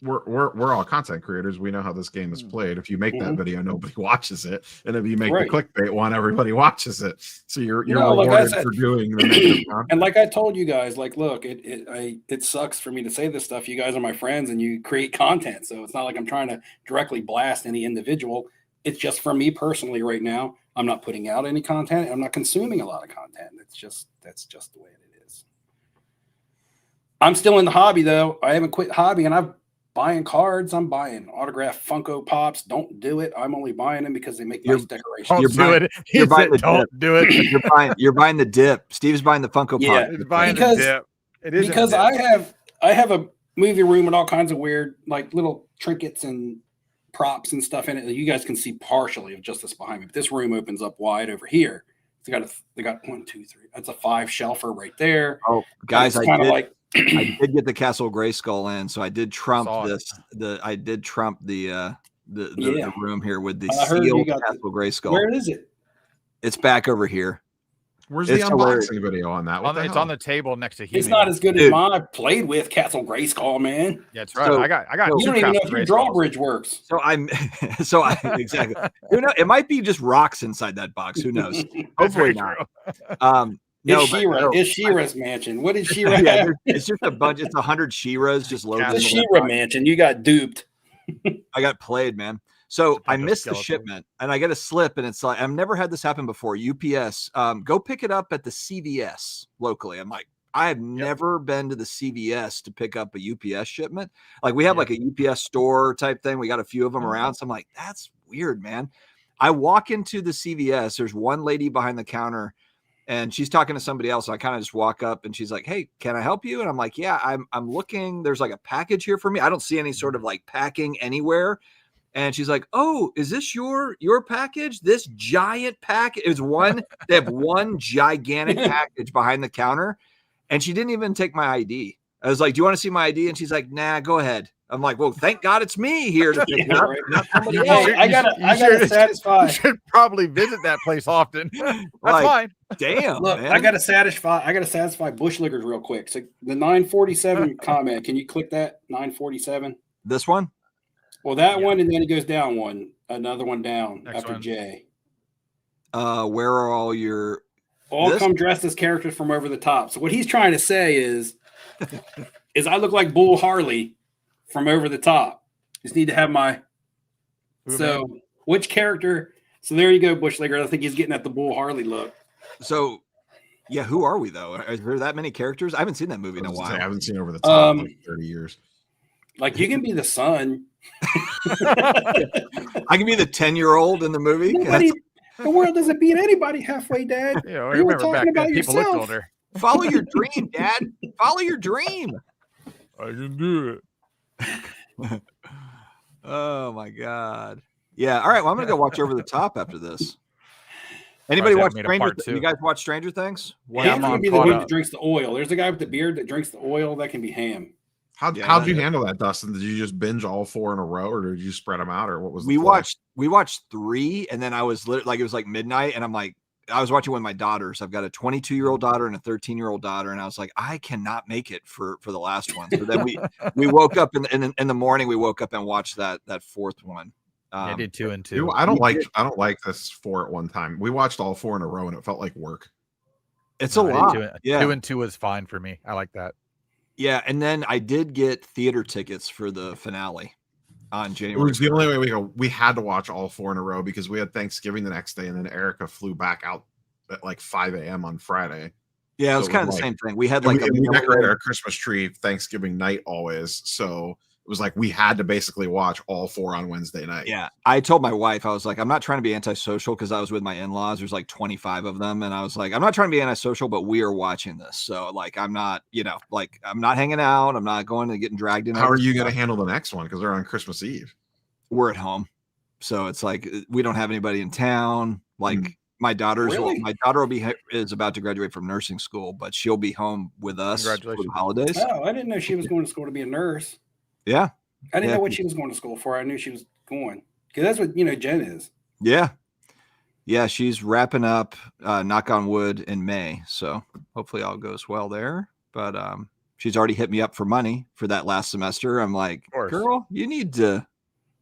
we're all content creators. We know how this game is played. If you make that video, nobody watches it, and if you make Right. the clickbait one, everybody watches it. So you're No, like I rewarded said- for doing the negative content. And like I told you guys, like, look, it sucks for me to say this stuff. You guys are my friends, and you create content, so it's not like I'm trying to directly blast any individual. It's just for me personally right now. I'm not putting out any content. I'm not consuming a lot of content. That's just the way it is. I'm still in the hobby though. I haven't quit hobby, and I'm buying cards. I'm buying autographed Funko Pops. Don't do it. I'm only buying them because they make nice decorations. Don't You're do buying- it. you're He buying said, the don't do it. You're buying the dip. Steve's buying the Funko Yeah, Pop. He's buying Because- the dip. It is Because I have a movie room with all kinds of weird, like little trinkets and props and stuff in it that you guys can see partially of just this behind me. But this room opens up wide over here. They got 1, 2, 3. That's a 5 shelfer right there. Oh, guys, It's I kinda did, like I did get the Castle Grayskull in, so I did trump Saw it. this. I did trump the Yeah. room here with the I heard you sealed got the- Castle Grayskull. where is it? It's back over here. Where's It's the hilarious. unboxing video on that? It's on the table next to It's He-Man. not as good as Dude. mine. I played with Castle Grayskull, man. Yeah, that's right. So- I got so- You two don't even know Castle if your Grayskulls. drawbridge works. So exactly. Who knows? It might be just rocks inside that box. Who knows? That's Hopefully very not. true. No, It's but She-Ra. no, It's She-Ra's mansion. What did She-Ra yeah, have? it's just a bunch. It's 100 She-Ras just loaded. The into that She-Ra box. mansion. You got duped. I got played, man. So It's a I bunch of missed the skeletons. shipment, and I get a slip, and it's like I've never had this happen before. UPS, go pick it up at the CVS locally. I'm like, I have never been to the CVS to pick up a UPS shipment. Like we have like a UPS store type thing. We got a few of them around. So I'm like, that's weird, man. I walk into the CVS. There's one lady behind the counter, and she's talking to somebody else. I kind of just walk up, and she's like, "Hey, can I help you?" And I'm like, "Yeah, I'm looking. There's like a package here for me. I don't see any sort of like packing anywhere." And she's like, "Oh, is this your package? This giant package is one. They have one gigantic package behind the counter." And she didn't even take my ID. I was like, "Do you want to see my ID?" And she's like, "Nah, go ahead." I'm like, "Well, thank God it's me here to pick it up, not somebody Hey, else." I gotta satisfy. You should probably visit that place often. That's Like, fine. Damn, Look, man. I gotta satisfy bushliggers real quick. So the 947 comment, can you click that 947? This one. Well, that Yeah. one, and then it goes down one, another one down Next after one. J. Where are all your? All This? come dressed as characters from over the top. So what he's trying to say is I look like Bull Harley from over the top. Just need to have my. Who, So which character? So there you go, Bushligger. I think he's getting at the Bull Harley look. So, yeah, who are we though? Are there that many characters? I haven't seen that movie in a I while. haven't seen over the top in Um, like 30 years. Like you can be the son. I can be the 10-year-old in the movie. Nobody, the world doesn't beat anybody halfway, Dad. You know, I You were remember back talking then about people looked yourself. older. Follow your dream, Dad. Follow your dream. I can do it. Oh my God. Yeah. All right. Well, I'm gonna go watch Over the Top after this. Anybody watch Stranger? You guys watch Stranger Things? Ham's gonna be the dude that drinks the oil. There's a guy with the beard that drinks the oil. That can be Ham. How'd you handle that, Dustin? Did you just binge all 4 in a row, or did you spread them out, or what was? We watched 3, and then I was it was like midnight, and I'm like, I was watching with my daughters. I've got a 22-year-old daughter and a 13-year-old daughter, and I was like, I cannot make it for the last one. So then we woke up in the morning. We woke up and watched that 4th one. I did 2 and 2. I don't like this 4 at one time. We watched all 4 in a row, and it felt like work. It's a lot. 2 and 2 was fine for me. I like that. Yeah, and then I did get theater tickets for the finale on January. It was the only way we had to watch all 4 in a row because we had Thanksgiving the next day, and then Erica flew back out at like 5 a.m. on Friday. Yeah, it was kind of the same thing. We had we decorated our Christmas tree Thanksgiving night always, so it was like we had to basically watch all 4 on Wednesday night. Yeah. I told my wife, I was like, I'm not trying to be antisocial because I was with my in-laws. There's like 25 of them. And I was like, I'm not trying to be antisocial, but we are watching this. So like, I'm not, I'm not hanging out. I'm not going to getting dragged in. How are you going to handle the next one? Because they're on Christmas Eve. We're at home. So it's like, we don't have anybody in town. Like my daughter is about to graduate from nursing school, but she'll be home with us for the holidays. Oh, I didn't know she was going to school to be a nurse. Yeah. I didn't know what she was going to school for. I knew she was going because that's what, Jen is. Yeah. Yeah. She's wrapping up, knock on wood, in May. So hopefully all goes well there. But she's already hit me up for money for that last semester. I'm like, girl, you need to,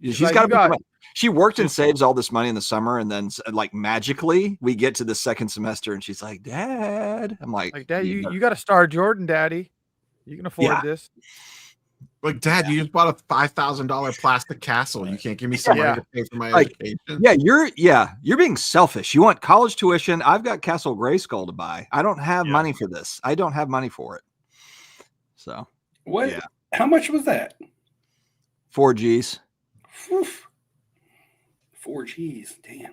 she's got, she worked and saves all this money in the summer. And then like magically we get to the second semester and she's like, Dad, I'm like Dad, you got to star Jordan, Daddy. You can afford this. Like, Dad, you just bought a $5,000 plastic castle. You can't give me some money to pay for my education. Yeah, you're being selfish. You want college tuition. I've got Castle Grayskull to buy. I don't have money for this. I don't have money for it. So what? Yeah. How much was that? 4 G's. Oof. 4 G's. Damn.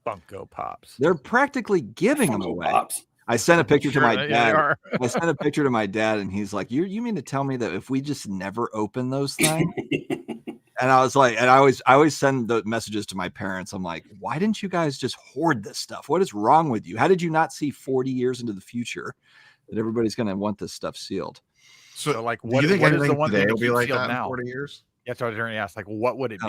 Funko Pops. They're practically giving them away. Pops. I sent a picture to my dad. I sent a picture to my dad, and he's like, "You mean to tell me that if we just never open those things?" And I was like, and I always send the messages to my parents. I'm like, "Why didn't you guys just hoard this stuff? What is wrong with you? How did you not see 40 years into the future that everybody's going to want this stuff sealed?" So like, what is the one thing will be like that now? 40 years? Yeah, so I was going to ask, like, what would it be?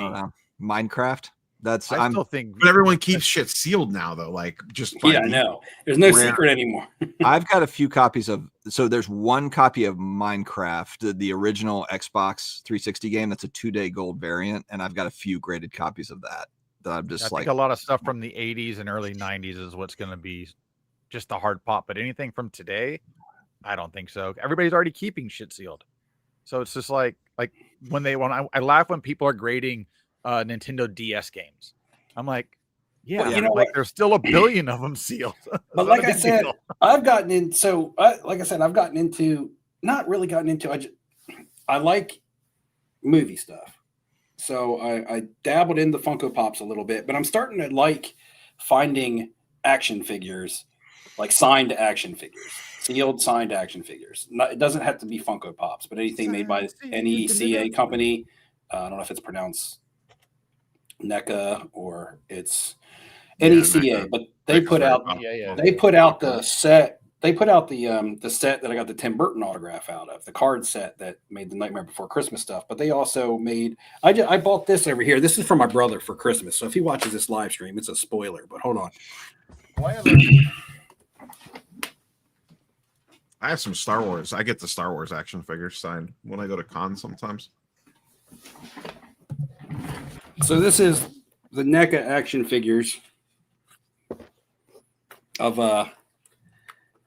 Minecraft. I still think, but everyone keeps shit sealed now, though. Like, just no, there's no secret anymore. I've got a few copies of. So there's one copy of Minecraft, the original Xbox 360 game. That's a 2-day gold variant, and I've got a few graded copies of that. That I'm just I think a lot of stuff from the 80s and early 90s is what's going to be just a hard pop. But anything from today, I don't think so. Everybody's already keeping shit sealed, so it's just like when I laugh when people are grading Nintendo DS games. I'm like, there's still a billion of them sealed. But like I said, I've gotten into I like movie stuff. So I dabbled in the Funko Pops a little bit, but I'm starting to like finding action figures, like signed action figures, sealed signed action figures. It doesn't have to be Funko Pops, but anything made by any CA company. I don't know if it's pronounced NECA or it's NECA, but they put out the set. They put out the set that I got the Tim Burton autograph out of, the card set that made the Nightmare Before Christmas stuff. But they also made. I bought this over here. This is for my brother for Christmas. So if he watches this live stream, it's a spoiler. But hold on. I have some Star Wars. I get the Star Wars action figures signed when I go to cons sometimes. So this is the NECA action figures of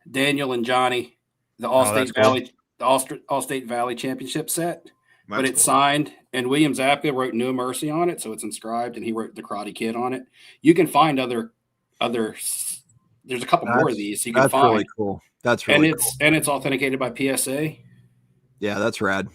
Daniel and Johnny, the All-State Valley Championship set. But it's signed, and William Zabka wrote No Mercy on it, so it's inscribed, and he wrote The Karate Kid on it. You can find other. There's a couple more of these you can find. That's really cool. That's really cool. And it's authenticated by PSA. Yeah, that's rad.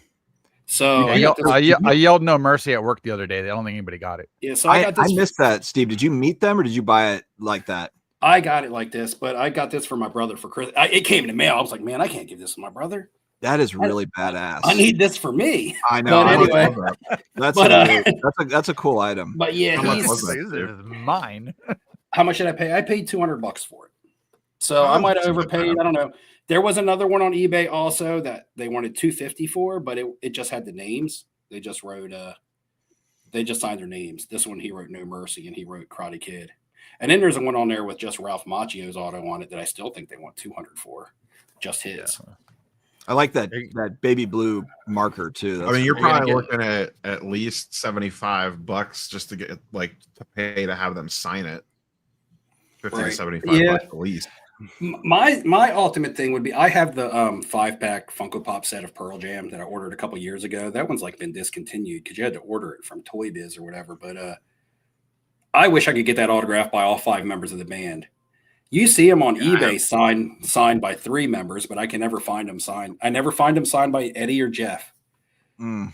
So I yelled No Mercy at work the other day. I don't think anybody got it. Yeah, so I missed that. Steve, did you meet them or did you buy it like that? I got it like this, but I got this for my brother for Christmas. It came in the mail. I was like, man, I can't give this to my brother. That is really badass. I need this for me. I know. But anyway, that's a cool item. But yeah, How much was that? This is mine. How much did I pay? I paid $200 for it. So I might have overpaid. I don't know. There was another one on eBay also that they wanted $250 for, but it just had the names. They just wrote they just signed their names. This one he wrote No Mercy and he wrote Karate Kid. And then there's one on there with just Ralph Macchio's auto on it that I still think they want $200 for. Just his. Yeah. I like that baby blue marker too. I mean, you're probably looking at least $75 just to get to pay to have them sign it. 50 to 75 bucks at least. My ultimate thing would be I have the 5-pack Funko Pop set of Pearl Jam that I ordered a couple years ago. That one's been discontinued because you had to order it from Toy Biz or whatever. But I wish I could get that autographed by all 5 members of the band. You see them on eBay signed by 3 members, but I can never find them signed. I never find them signed by Eddie or Jeff. I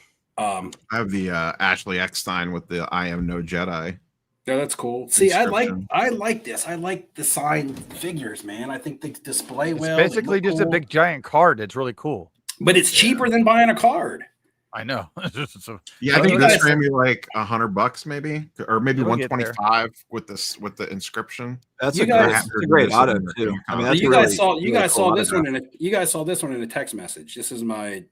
have the Ashley Eckstein with the I Am No Jedi. Yeah, that's cool. See, I like this. I like the signed figures, man. I think they display well. It's basically just a big giant card. It's really cool. But it's cheaper than buying a card. I know. Yeah, I think this ran me like $100 maybe, or maybe 125 with the inscription. That's a great auto too. I mean, that's you guys saw this one in a text message. This is my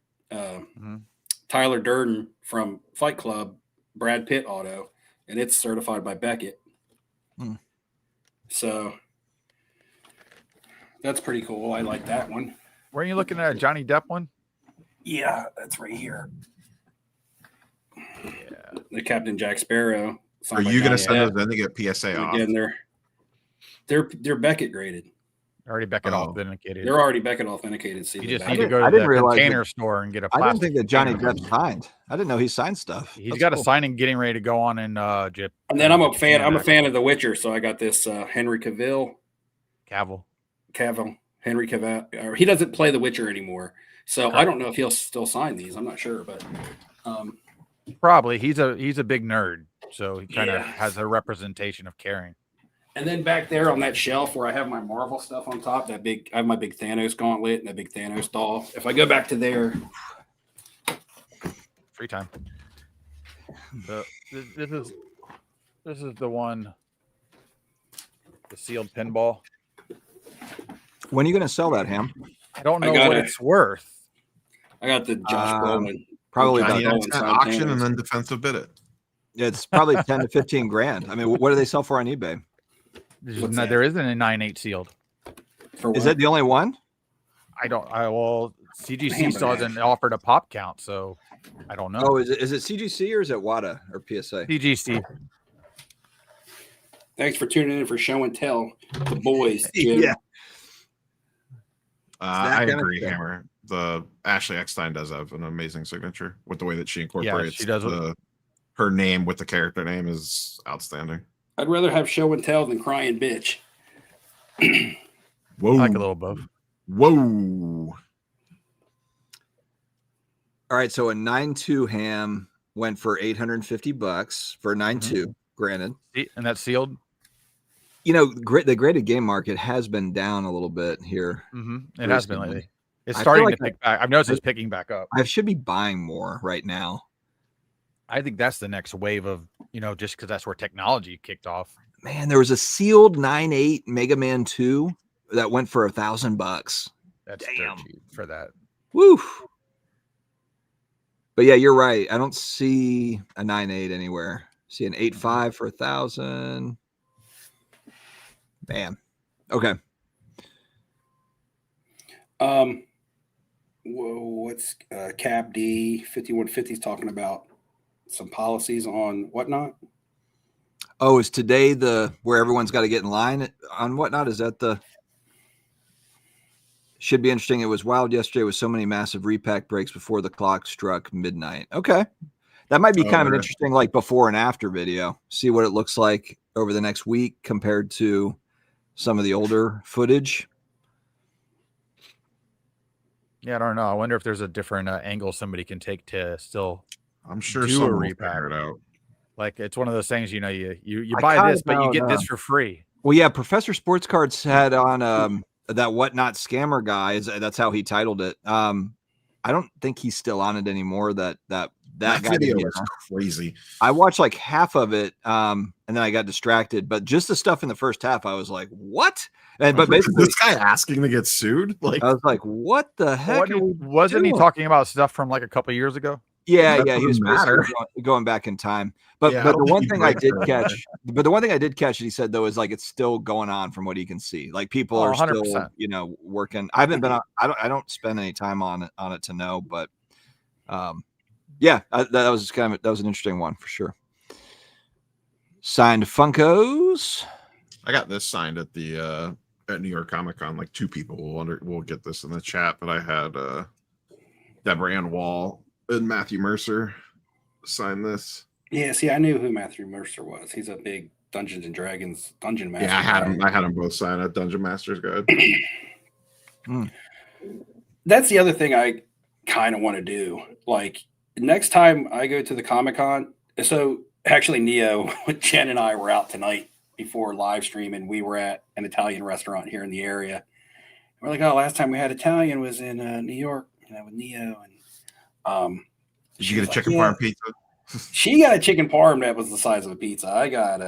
Tyler Durden from Fight Club Brad Pitt auto, and it's certified by Beckett. So that's pretty cool. I like that one. Were you looking at a Johnny Depp one? Yeah, that's right here. Yeah, the Captain Jack Sparrow. Are you going to send those in to get PSA off? Again, they're Beckett graded. Already Beckett authenticated. They're already Beckett authenticated. You just need to go to the container store and get a plastic. I didn't think that Johnny Depp signed. I didn't know he signed stuff. He's got a signing getting ready to go on in Jip. And then I'm a fan of The Witcher, so I got this Henry Cavill. Henry Cavill. He doesn't play The Witcher anymore, so I don't know if he'll still sign these. I'm not sure, but probably he's a big nerd, so he kind of has a representation of caring. And then back there on that shelf where I have my Marvel stuff on top, I have my big Thanos gauntlet and that big Thanos doll. If I go back to there, free time. So this is the one, the sealed pinball. When are you going to sell that, Ham? I don't know what it's worth. I got the Josh Brolin. Probably about auction and then defensive bid it. Yeah, it's probably 10 to 15 grand. I mean, what do they sell for on eBay? There isn't a 9.8 sealed. Is that the only one? CGC still hasn't offered a pop count, so I don't know. Oh, is it CGC or is it WADA or PSA? CGC. Thanks for tuning in for Show and Tell, the boys. Jim. Yeah. I agree, Hammer. The Ashley Eckstein does have an amazing signature with the way that she incorporates she does her name with the character name is outstanding. I'd rather have Show and Tell than Crying Bitch. Whoa. I like a little both. Whoa. All right, so a 9.2 Ham went for $850 for a 9.2, granted. And that's sealed? You know, the graded game market has been down a little bit here. It has been lately. It's starting to pick back. I've noticed it's picking back up. I should be buying more right now. I think that's the next wave of, just because that's where technology kicked off. Man, there was a sealed 9.8 Mega Man 2 that went for $1,000. That's dirt cheap for that. Woo! But yeah, you're right. I don't see a 9.8 anywhere. See an 8.5 for $1,000. Bam. Okay. What's Cab D 5150 is talking about? Some policies on Whatnot. Oh, is today where everyone's got to get in line on Whatnot? Is that should be interesting. It was wild yesterday with so many massive repack breaks before the clock struck midnight. Okay. That might be kind of an interesting before and after video. See what it looks like over the next week compared to some of the older footage. Yeah, I don't know. I wonder if there's a different angle somebody can take to still I'm sure do a repack. It out. It's one of those things, you buy this, but you get this for free. Well, yeah, Professor Sports Cards had on that Whatnot scammer guy. That's how he titled it. I don't think he's still on it anymore. That guy video is crazy. I watched like half of it, and then I got distracted. But just the stuff in the first half, I was like, "What?" And but basically, this guy asking to get sued. Like, I was like, "What the heck?" Wasn't he talking about stuff from like a couple years ago? Yeah, he was basically going back in time. But the one thing I did catch, that he said though is like it's still going on from what he can see. Like people are 100%. Still, working. I haven't been. I don't spend any time on it to know, but that was that was an interesting one for sure. Signed Funkos. I got this signed at the at New York Comic Con. Like 2 people will get this in the chat, but I had Deborah Ann Wall and Matthew Mercer sign this. Yeah, see, I knew who Matthew Mercer was. He's a big Dungeons and Dragons dungeon master. Yeah, I had them both sign at Dungeon Master's Guide. That's the other thing I kind of want to do. Like next time I go to the Comic Con, so actually Neo, Jen and I were out tonight before live stream, and we were at an Italian restaurant here in the area. We're like, oh, last time we had Italian was in New York, with Neo. And did you get a chicken parm pizza? She got a chicken parm that was the size of a pizza. I got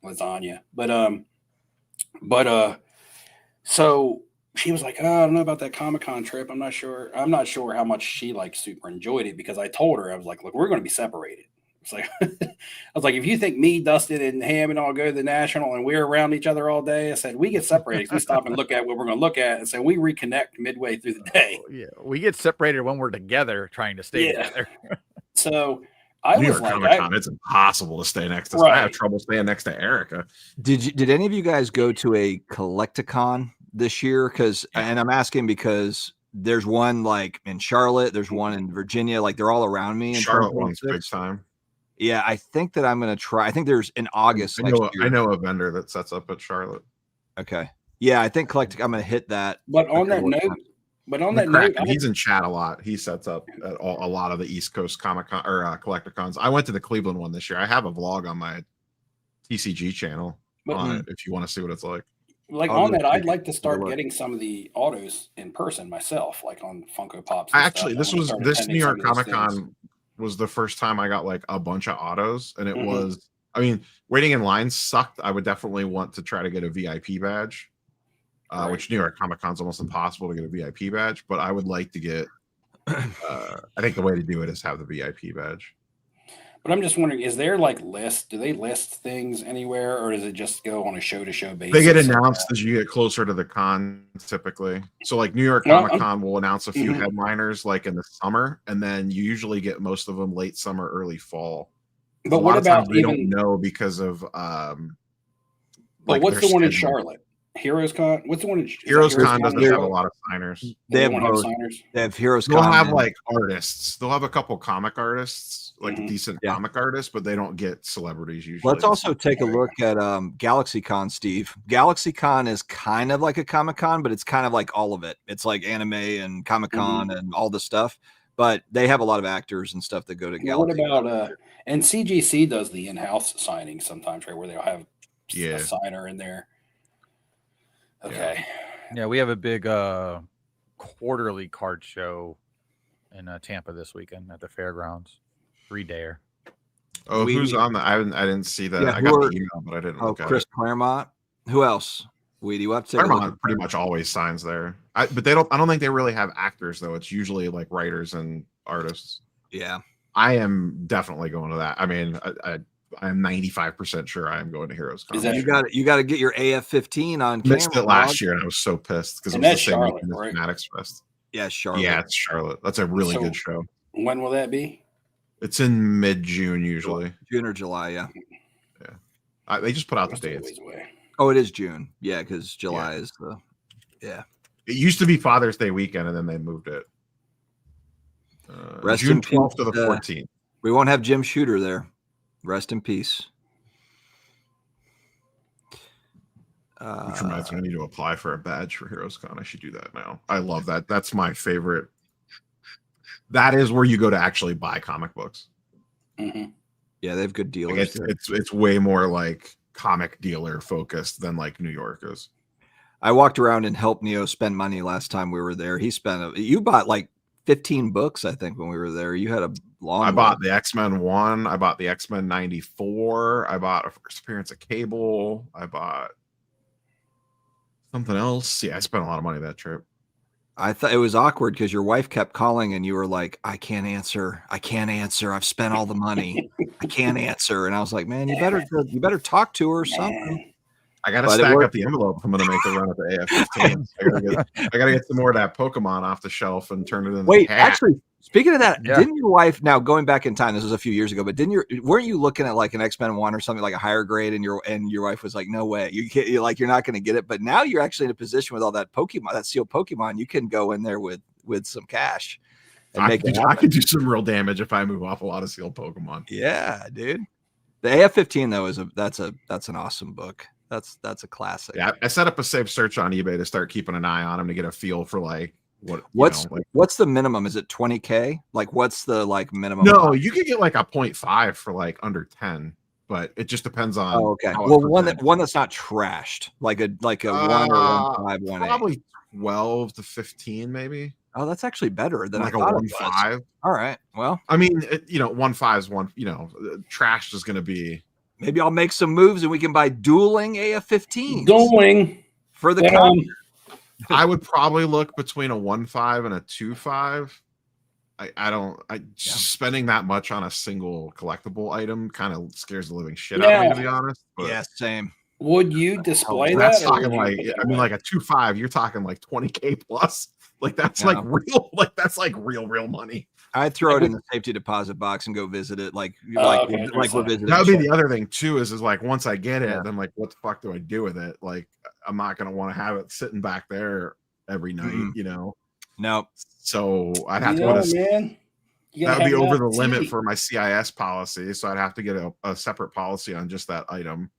lasagna, but so she was like, oh, I don't know about that Comic-Con trip. I'm not sure how much she like super enjoyed it, because I told her, I was like, look, we're going to be separated. It's like, I was like, if you think me, Dustin, and Hammond all go to the National and we're around each other all day, I said, we get separated. We stop and look at what we're going to look at, and so we reconnect midway through the day. Yeah, we get separated when we're together trying to stay together. So I was like, Comic-Con, it's impossible to stay next to. Right. I have trouble staying next to Erica. Did any of you guys go to a Collecticon this year? And I'm asking because there's one like in Charlotte, there's one in Virginia, like they're all around me. Charlotte one's big time. Yeah, I think that I'm going to try. I think there's in August. I know a vendor that sets up at Charlotte. Okay. Yeah, I think I'm going to hit that. But on that note, he's in chat a lot. He sets up at a lot of the East Coast Comic-Con or Collecticons. I went to the Cleveland one this year. I have a vlog on my TCG channel on it if you want to see what it's like. Like on that, I'd like to start getting some of the autos in person myself, like on Funko Pops. Actually, this New York Comic Con was the first time I got like a bunch of autos, and it was, I mean, waiting in line sucked. I would definitely want to try to get a VIP badge, which New York Comic Con is almost impossible to get a VIP badge, but I would like to get, I think the way to do it is have the VIP badge. But I'm just wondering, is there like do they list things anywhere, or does it just go on a show-to-show basis? They get announced as you get closer to the con, typically. So like New York Comic Con will announce a few headliners like in the summer, and then you usually get most of them late summer, early fall. But what about we don't know because of but what's the one in Charlotte? Heroes Con? What's the one in Heroes Con doesn't have a lot of signers. They have signers. They have Heroes Con. They'll have like artists. They'll have a couple comic artists, like decent comic artists, but they don't get celebrities usually. Let's also take a look at Galaxy Con, Steve. Galaxy Con is kind of like a Comic Con, but it's kind of like all of it. It's like anime and Comic Con and all the stuff, but they have a lot of actors and stuff that go to Galaxy. What about and CGC does the in-house signing sometimes, right, where they'll have a signer in there. Okay. Yeah, we have a big quarterly card show in Tampa this weekend at the fairgrounds. 3-dayer. Oh, who's on that? I didn't see that. I got the email, but I didn't look at it. Chris Claremont. Who else? You have to Claremont pretty much always signs there. But I don't think they really have actors though. It's usually like writers and artists. Yeah. I am definitely going to that. I mean, I'm 95% sure I am going to Heroes Con. You got to get your AF-15 on camera. Missed it last year, and I was so pissed because it was the same Charlotte, weekend right? as Fanatics Fest. Yeah, Charlotte. Yeah, it's Charlotte. That's a really good show. When will that be? It's in mid-June usually. June or July, yeah. Yeah. They just put out the dates. Oh, it is June. Yeah, because July is the It used to be Father's Day weekend, and then they moved it. June 12th to the 14th. We won't have Jim Shooter there. Rest in peace. Which reminds me, I need to apply for a badge for Heroes Con. I should do that now. I love that. That's my favorite. That is where you go to actually buy comic books. Yeah, they have good dealers. Like it's way more like comic dealer focused than like New York is. I walked around and helped Neo spend money last time we were there. You bought like 15 books, I think, when we were there. You had a long. I bought the X-Men 1. I bought the X-Men 94. I bought a first appearance of Cable. I bought something else. Yeah, I spent a lot of money that trip. I thought it was awkward because your wife kept calling and you were like, I can't answer. I've spent all the money. I can't answer. And I was like, man, you better talk to her or something. I got to stack up the envelope if I'm going to make a run at the AF-15. I got to get some more of that Pokemon off the shelf and turn it into Wait, actually, speaking of that, didn't your wife, now going back in time, this was a few years ago, but weren't you looking at like an X-Men 1 or something like a higher grade, and your wife was like, no way, you're not going to get it. But now you're actually in a position with all that Pokemon, that sealed Pokemon, you can go in there with some cash and I could do some real damage if I move off a lot of sealed Pokemon. Yeah, dude. The AF-15 though that's an awesome book. That's a classic. Yeah, I set up a safe search on eBay to start keeping an eye on them to get a feel for like what's the minimum? Is it 20K? Like what's the like minimum? No, you could get like a 0.5 for like under 10, but it just depends on. Oh, okay. Well, one that's not trashed, like a 1 or 1.5, 1.8. Probably 12 to 15, maybe. Oh, that's actually better than like I thought. 1.5. All right. Well, I mean, 1.5 is one. Trashed is going to be. Maybe I'll make some moves and we can buy dueling AF-15s. Dueling for the I would probably look between a 1.5 and a 2.5. Spending that much on a single collectible item kind of scares the living shit out of me, to be honest. But yeah, same. Would you display that? That's talking like, like a 2.5, you're talking like 20K plus. Like that's like real, real money. I'd throw it in the safety deposit box and go visit it. We're visiting. That would be the other thing too, is like once I get it, then like what the fuck do I do with it? Like I'm not gonna want to have it sitting back there every night, Nope. So I'd have to go to man. That would be over the limit for my CIS policy. So I'd have to get a separate policy on just that item.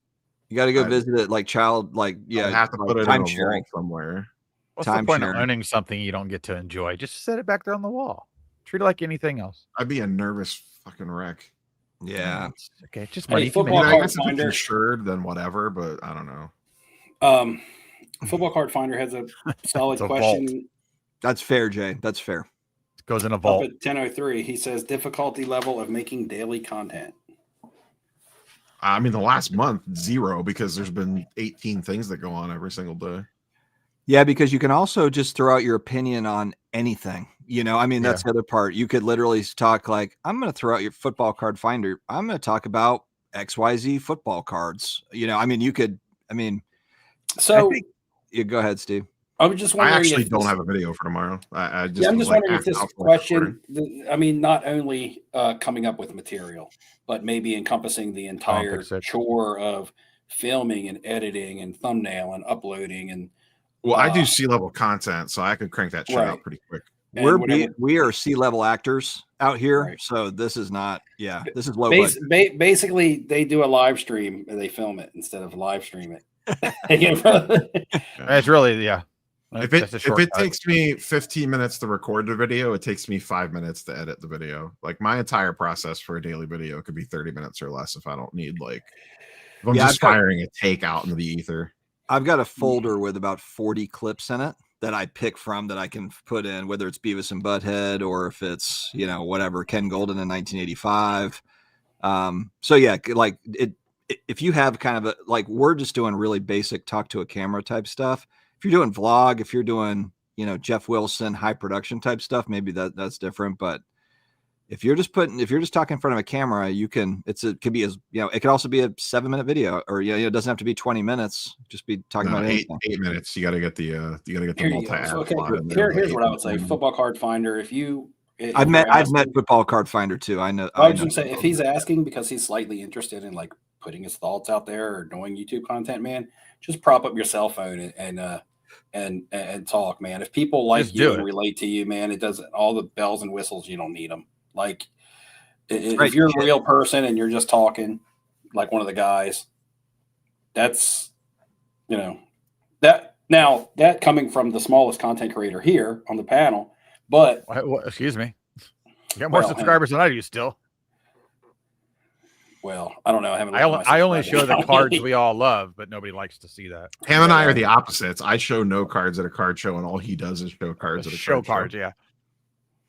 You got to go visit it I'd have to put it in a vault somewhere. What's the point of owning something you don't get to enjoy? Just set it back there on the wall. Treat it like anything else. I'd be a nervous fucking wreck. Yeah. Okay. Just money. I guess if it's insured, then whatever. But I don't know. Football Card Finder has a solid question. Vault. That's fair, Jay. That's fair. It goes in a vault. Up at 10:03, he says difficulty level of making daily content. I mean, the last month 0 because there's been 18 things that go on every single day. Yeah, because you can also just throw out your opinion on anything. That's the other part. You could literally talk like, I'm going to throw out your Football Card Finder. I'm going to talk about XYZ football cards. You could. So go ahead, Steve. I was just wondering. I actually don't have a video for tomorrow. I'm just wondering if this question, not only coming up with material, but maybe encompassing the entire chore of filming and editing and thumbnail and uploading and. Well, I do C-level content, so I could crank that shit out pretty quick. We are C-level actors out here, so this is not. Yeah, this is low budget. Basically, they do a live stream and they film it instead of live stream it. It's really If it takes me 15 minutes to record the video, it takes me 5 minutes to edit the video. Like my entire process for a daily video could be 30 minutes or less if I don't need if I'm just firing a take out into the ether. I've got a folder with about 40 clips in it that I pick from that I can put in, whether it's Beavis and Butthead or if it's, whatever, Ken Golden in 1985. So yeah, if you have kind of we're just doing really basic talk to a camera type stuff. If you're doing vlog, if you're doing, Jeff Wilson, high production type stuff, maybe that's different. But if you're just talking in front of a camera, it could be it could also be a 7-minute video, or it doesn't have to be 20 minutes. Just be talking about 8 minutes. You got to get the multi-ad. Here's what I would say: Football Card Finder. I've met Football Card Finder too. I know. I was going to say if he's asking because he's slightly interested in putting his thoughts out there or doing YouTube content, man, just prop up your cell phone and talk, man. If people like you and relate to you, man, it doesn't. All the bells and whistles, you don't need them. If you're a real person and you're just talking like one of the guys, that's that coming from the smallest content creator here on the panel. But excuse me, you got more subscribers than I do still. Well, I don't know. I only show the cards we all love, but nobody likes to see that. Ham and I are the opposites. I show no cards at a card show, and all he does is show cards at a show card cards. show. Yeah.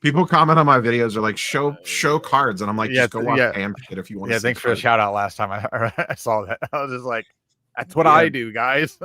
People comment on my videos are like show cards, and I'm like, just go watch damn shit if you want to. Yeah, thanks for the shout out last time I saw that. I was just like, that's what Yeah. I do, guys.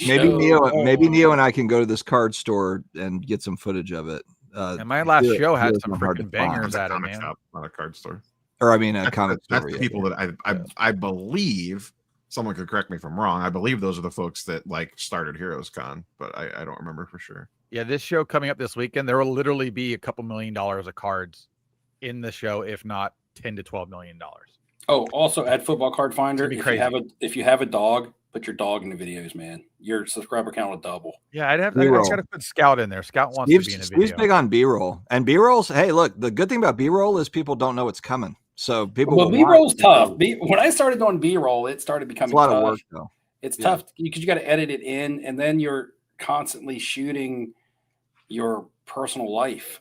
Maybe Neo and I can go to this card store and get some footage of it. And my last show had some freaking bangers at it, man. Shop, not a card store. Or I mean a comic store. That's the people that I believe. Someone could correct me if I'm wrong. I believe those are the folks that like started Heroes Con, but I don't remember for sure. Yeah, this show coming up this weekend, there will literally be a couple $1 million of cards in the show, if not $10 to $12 million. Oh, also at Football Card Finder, if you have a dog, put your dog in the videos, man. Your subscriber count will double. Yeah, I got to put Scout in there. Scout wants to be in a video. Steve's big on B-roll, and B-rolls. Hey, look, the good thing about B-roll is people don't know it's coming. So people. Well, B-roll's tough. When I started doing B-roll, it started becoming a lot of work, though. It's tough because you got to edit it in, and then you're constantly shooting your personal life.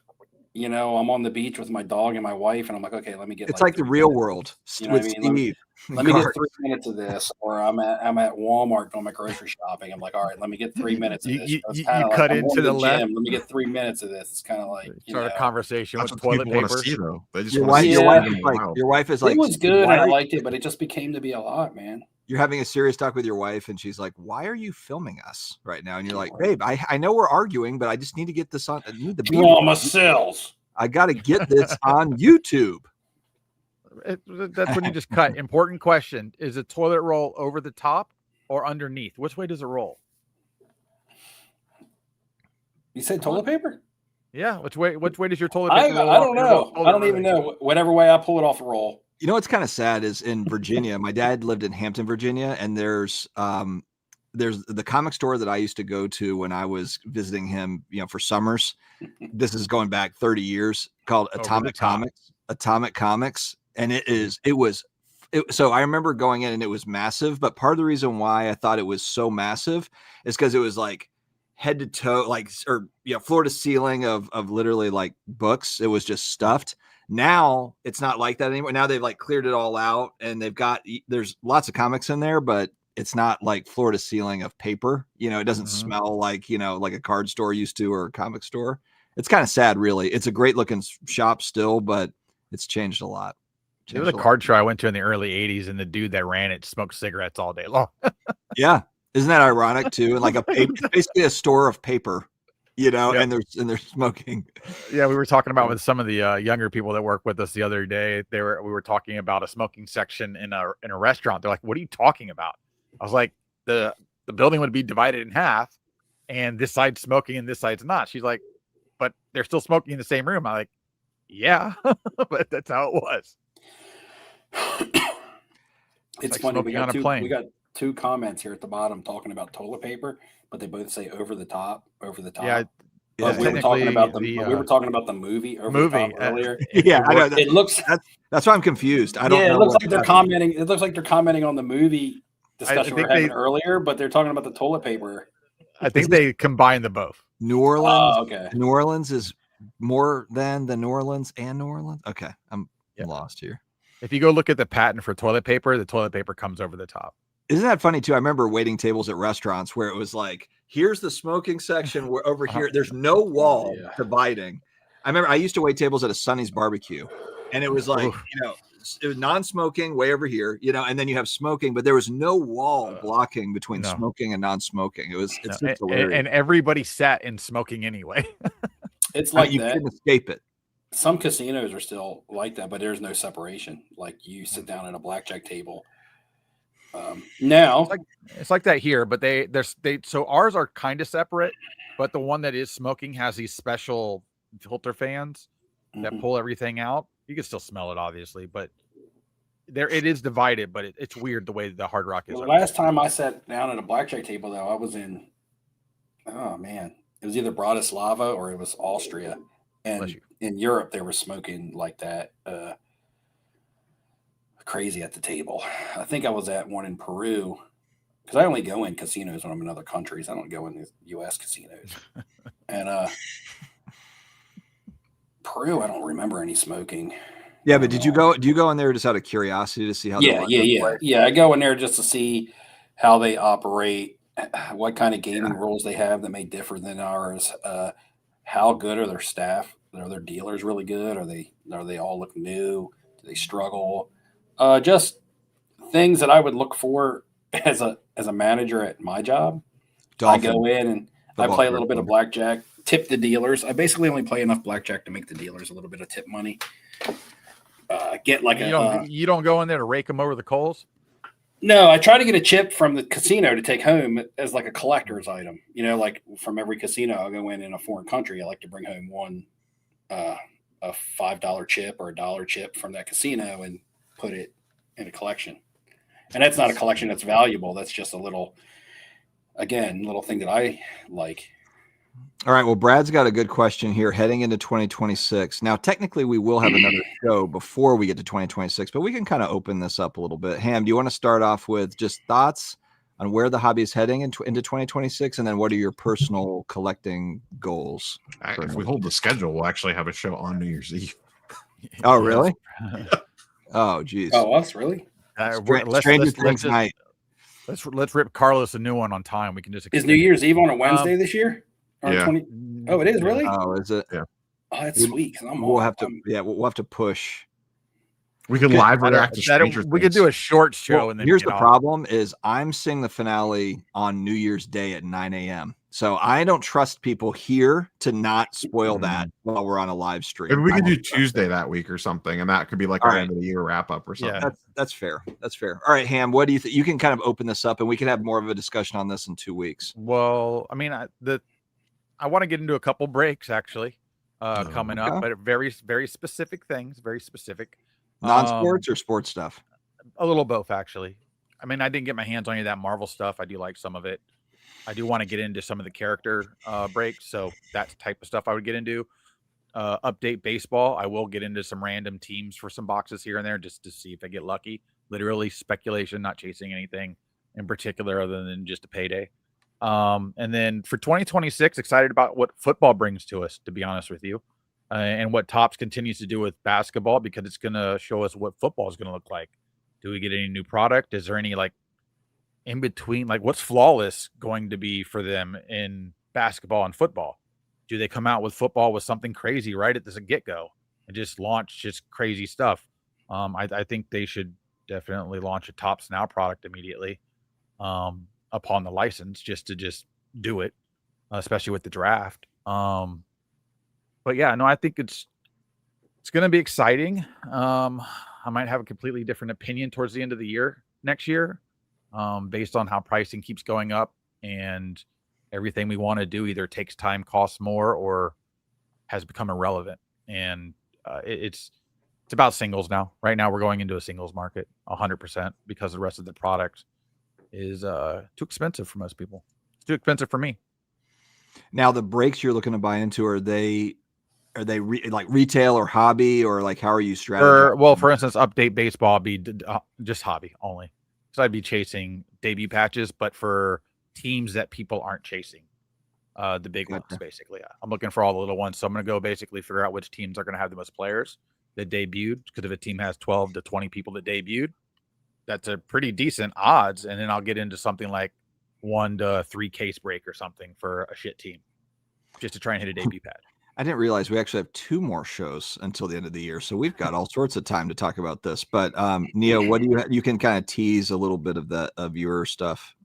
You know, I'm on the beach with my dog and my wife, and I'm like, okay, let me get. It's like the real world. You know what I mean? Let me get 3 minutes of this, or I'm at Walmart doing my grocery shopping. I'm like, all right, let me get 3 minutes of this. You cut into the left. Let me get 3 minutes of this. It's kind of like start a conversation with toilet paper. See, though. They just your wife is like, it was good. I liked it, but it just became to be a lot, man. You're having a serious talk with your wife, and she's like, "Why are you filming us right now?" And you're like, "Babe, I know we're arguing, but I just need to get this on. I need the drama sells. I got to get this on YouTube." That's when you just cut. Important question: is a toilet roll over the top or underneath? Which way does it roll? You said toilet paper? Yeah. Which way does your toilet paper roll? I don't know. I don't even know. Whatever way I pull it off the roll. You know what's kind of sad is in Virginia. My dad lived in Hampton, Virginia, and there's the comic store that I used to go to when I was visiting him, for summers. This is going back 30 years, called Atomic Comics. And so I remember going in and it was massive, but part of the reason why I thought it was so massive is because it was like head to toe, floor to ceiling of literally like books. It was just stuffed. Now it's not like that anymore. Now they've like cleared it all out, and there's lots of comics in there, but it's not like floor to ceiling of paper. It doesn't smell like, like a card store used to, or a comic store. It's kind of sad, really. It's a great looking shop still, but it's changed a lot. It was a card show I went to in the early 80s, and the dude that ran it smoked cigarettes all day long. Yeah. Isn't that ironic too? And like basically a store of paper, and they're smoking. Yeah, we were talking about with some of the younger people that work with us the other day. We were talking about a smoking section in a restaurant. They're like, "What are you talking about?" I was like, "The building would be divided in half, and this side's smoking and this side's not." She's like, "But they're still smoking in the same room." I'm like, "Yeah, but that's how it was." It's like funny. We plane. got two comments here at the bottom talking about toilet paper, but they both say over the top. Yeah. We were talking about the movie over the top earlier. Yeah, I know. It looks. That's why I'm confused. I don't know. It looks like they're commenting. It looks like they're commenting on the movie discussion we were having earlier, but they're talking about the toilet paper. I think they combine the both. New Orleans. Okay. New Orleans is more than the New Orleans and New Orleans. Okay, I'm lost here. If you go look at the patent for toilet paper, the toilet paper comes over the top. Isn't that funny too? I remember waiting tables at restaurants where it was like, here's the smoking section. We're over here. There's no wall dividing. I remember I used to wait tables at a Sonny's barbecue, and it was like, it was non-smoking way over here, and then you have smoking, but there was no wall blocking between smoking and non-smoking. It's hilarious. And everybody sat in smoking anyway. It's like you couldn't escape it. Some casinos are still like that, but there's no separation. Like you sit down at a blackjack table. Now it's like that here, but so ours are kind of separate, but the one that is smoking has these special filter fans that pull everything out. You can still smell it, obviously, but it is divided. But it's weird the way the Hard Rock is. The last time I sat down at a blackjack table, though, I was in. Oh man, it was either Bratislava or it was Austria, and in Europe they were smoking like that. Crazy at the table. I think I was at one in Peru because I only go in casinos when I'm in other countries. I don't go in the U.S. casinos. And Peru, I don't remember any smoking. Yeah, but do you go in there just out of curiosity to see how? Yeah. I go in there just to see how they operate, what kind of gaming rules they have that may differ than ours. How good are their staff? Are their dealers really good? Are they all look new? Do they struggle? Just things that I would look for as a manager at my job. Dolphin. I go in and I Football play a little bit of blackjack, tip the dealers. I basically only play enough blackjack to make the dealers a little bit of tip money. Get like you don't go in there to rake them over the coals. No, I try to get a chip from the casino to take home as like a collector's item. You know, like from every casino, I'll go in a foreign country. I like to bring home one a $5 chip or a $1 chip from that casino and put it in a collection. And that's not a collection that's valuable. That's just a little thing that I like. All right. Well, Brad's got a good question here heading into 2026. Now, technically, we will have another show before we get to 2026, but we can kind of open this up a little bit. Ham, do you want to start off with just thoughts on where the hobby is heading into 2026? And then what are your personal collecting goals? If we hold the schedule, we'll actually have a show on New Year's Eve. Oh, really? Oh, geez. Oh, us? Really? Stranger Things night. Let's rip Carlos a new one on time. We can just is New Year's Eve on a Wednesday this year? Yeah. Oh, it is really. Oh, is it? Yeah. Oh, that's sweet. We'll have to push. We can live react to Stranger Things. We could do a short show, and then here's the problem: is I'm seeing the finale on New Year's Day at 9 a.m. So I don't trust people here to not spoil that while we're on a live stream. Maybe we could do Tuesday that week or something, and that could be like our end of the year wrap up or something. Yeah, that's fair. That's fair. All right, Ham, what do you think? You can kind of open this up, and we can have more of a discussion on this in 2 weeks. Well, I mean, I want to get into a couple breaks actually coming up, but very, very specific things, very specific. Non-sports or sports stuff? A little both, actually. I mean, I didn't get my hands on any of that Marvel stuff. I do like some of it. I do want to get into some of the character breaks, so that type of stuff I would get into. Update baseball. I will get into some random teams for some boxes here and there just to see if I get lucky. Literally speculation, not chasing anything in particular other than just a payday. And then for 2026, excited about what football brings to us, to be honest with you, and what Topps continues to do with basketball, because it's going to show us what football is going to look like. Do we get any new product? Is there any like in between, like what's Flawless going to be for them in basketball and football? Do they come out with football with something crazy right at the get-go and just launch just crazy stuff? I think they should definitely launch a Topps Now product immediately. Upon the license, just to do it, especially with the draft. But yeah, no, I think it's going to be exciting. I might have a completely different opinion towards the end of the year next year, based on how pricing keeps going up and everything we want to do either takes time, costs more, or has become irrelevant. And it's about singles now. Right now, we're going into a singles market 100% because the rest of the product is too expensive for most people. It's too expensive for me. Now, the breaks you're looking to buy into, are they like retail or hobby, or like how are you strategizing? Well, for instance, update baseball be just hobby only. So I'd be chasing debut patches, but for teams that people aren't chasing, the big ones basically. I'm looking for all the little ones, so I'm going to go basically figure out which teams are going to have the most players that debuted. Because if a team has 12 to 20 people that debuted, that's a pretty decent odds. And then I'll get into something like 1 to 3 case break or something for a shit team just to try and hit a debut pad. I didn't realize we actually have 2 more shows until the end of the year. So we've got all sorts of time to talk about this, but Neo, what do you can kind of tease a little bit of your stuff.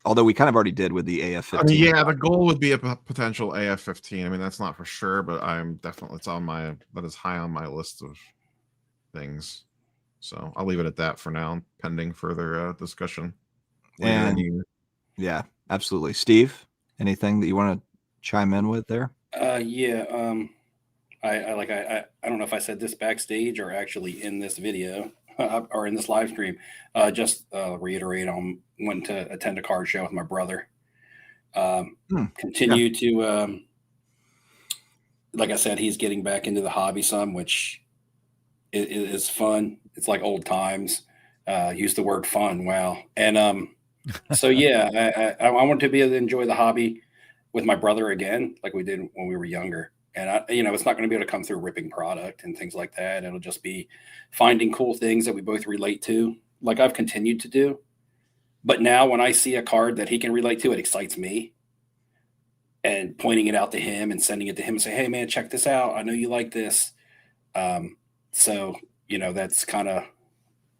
Although we kind of already did with the AF-15. I mean, yeah, the goal would be a potential AF-15. I mean, that's not for sure, but I'm definitely, that is high on my list of things. So I'll leave it at that for now, pending further discussion. And yeah, absolutely. Steve, anything that you want to chime in with there? Yeah. I don't know if I said this backstage or actually in this video or in this live stream. Just reiterate, went to attend a card show with my brother. Continue to, like I said, he's getting back into the hobby some, which is fun. It's like old times. Use the word fun. Wow. And so, yeah, I want to be able to enjoy the hobby with my brother again, like we did when we were younger. And, it's not going to be able to come through ripping product and things like that. It'll just be finding cool things that we both relate to, like I've continued to do. But now when I see a card that he can relate to, it excites me. and pointing it out to him and sending it to him and say, hey man, check this out. I know you like this. So, that's kind of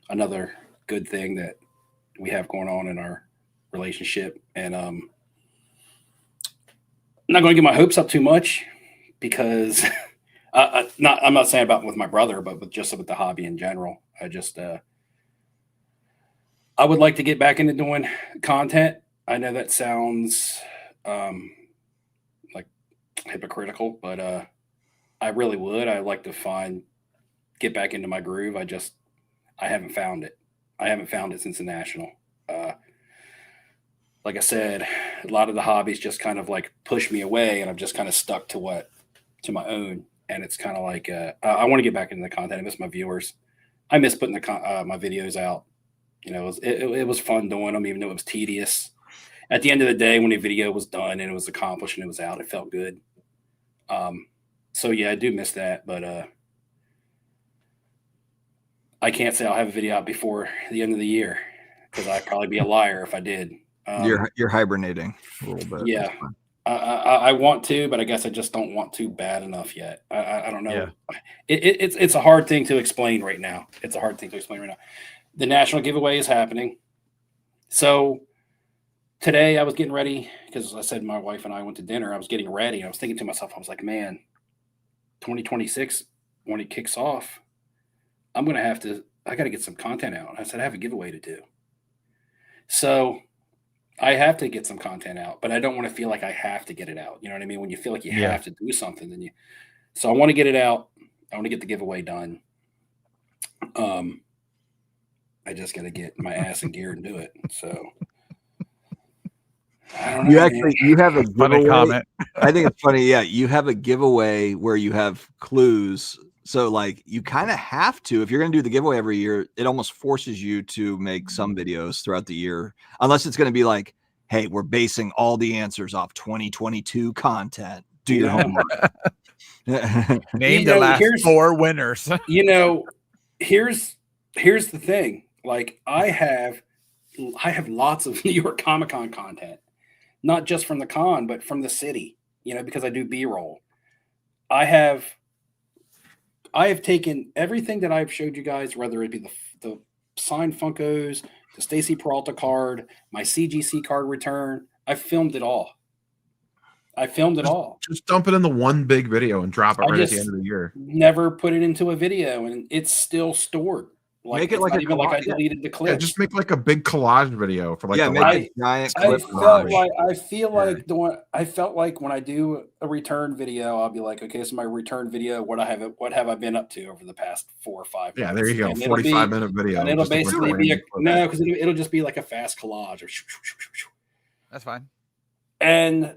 another good thing that we have going on in our relationship. And I'm not going to get my hopes up too much because I'm not saying about with my brother, but with the hobby in general. I would like to get back into doing content. I know that sounds like hypocritical, but I really would. I'd like to get back into my groove. I haven't found it. I haven't found it since the National. Like I said, a lot of the hobbies just kind of like push me away, and I'm just kind of stuck to my own. And it's kind of like I want to get back into the content. I miss my viewers. I miss putting my videos out. It was fun doing them, even though it was tedious. At the end of the day, when the video was done and it was accomplished and it was out, it felt good. So yeah, I do miss that, but I can't say I'll have a video out before the end of the year because I'd probably be a liar if I did. You're hibernating a little bit. Yeah, I want to, but I guess I just don't want to bad enough yet. I don't know. Yeah. It's a hard thing to explain right now. The National giveaway is happening. So today I was getting ready because I said my wife and I went to dinner. I was getting ready. I was thinking to myself, I was like, man, 2026, when it kicks off, I got to get some content out. I said, I have a giveaway to do. So I have to get some content out, but I don't want to feel like I have to get it out. You know what I mean? When you feel like you have to do something, so I want to get it out. I want to get the giveaway done. I just got to get my ass in gear and do it. So I don't know. You have a funny giveaway. Comment. I think it's funny. Yeah. You have a giveaway where you have clues. So like you kind of have to, if you're going to do the giveaway every year, it almost forces you to make some videos throughout the year, unless it's going to be like, hey, we're basing all the answers off 2022 content. Do your homework. Name the last 4 winners. Here's the thing. Like I have lots of New York Comic-Con content, not just from the con, but from the city, because I do B-roll. I have taken everything that I've showed you guys, whether it be the signed Funkos, the Stacy Peralta card, my CGC card return. I filmed it all. Just dump it in the one big video and drop it right at the end of the year. Never put it into a video, and it's still stored. Like, make it like even like I deleted the clip. Yeah, just make like a big collage video for like make a giant clip. I felt like when I do a return video, I'll be like, okay, this is my return video. What have I been up to over the past 4 or 5 months? Yeah, there you go. 45-minute video. And it'll basically be because it'll just be like a fast collage. That's fine. And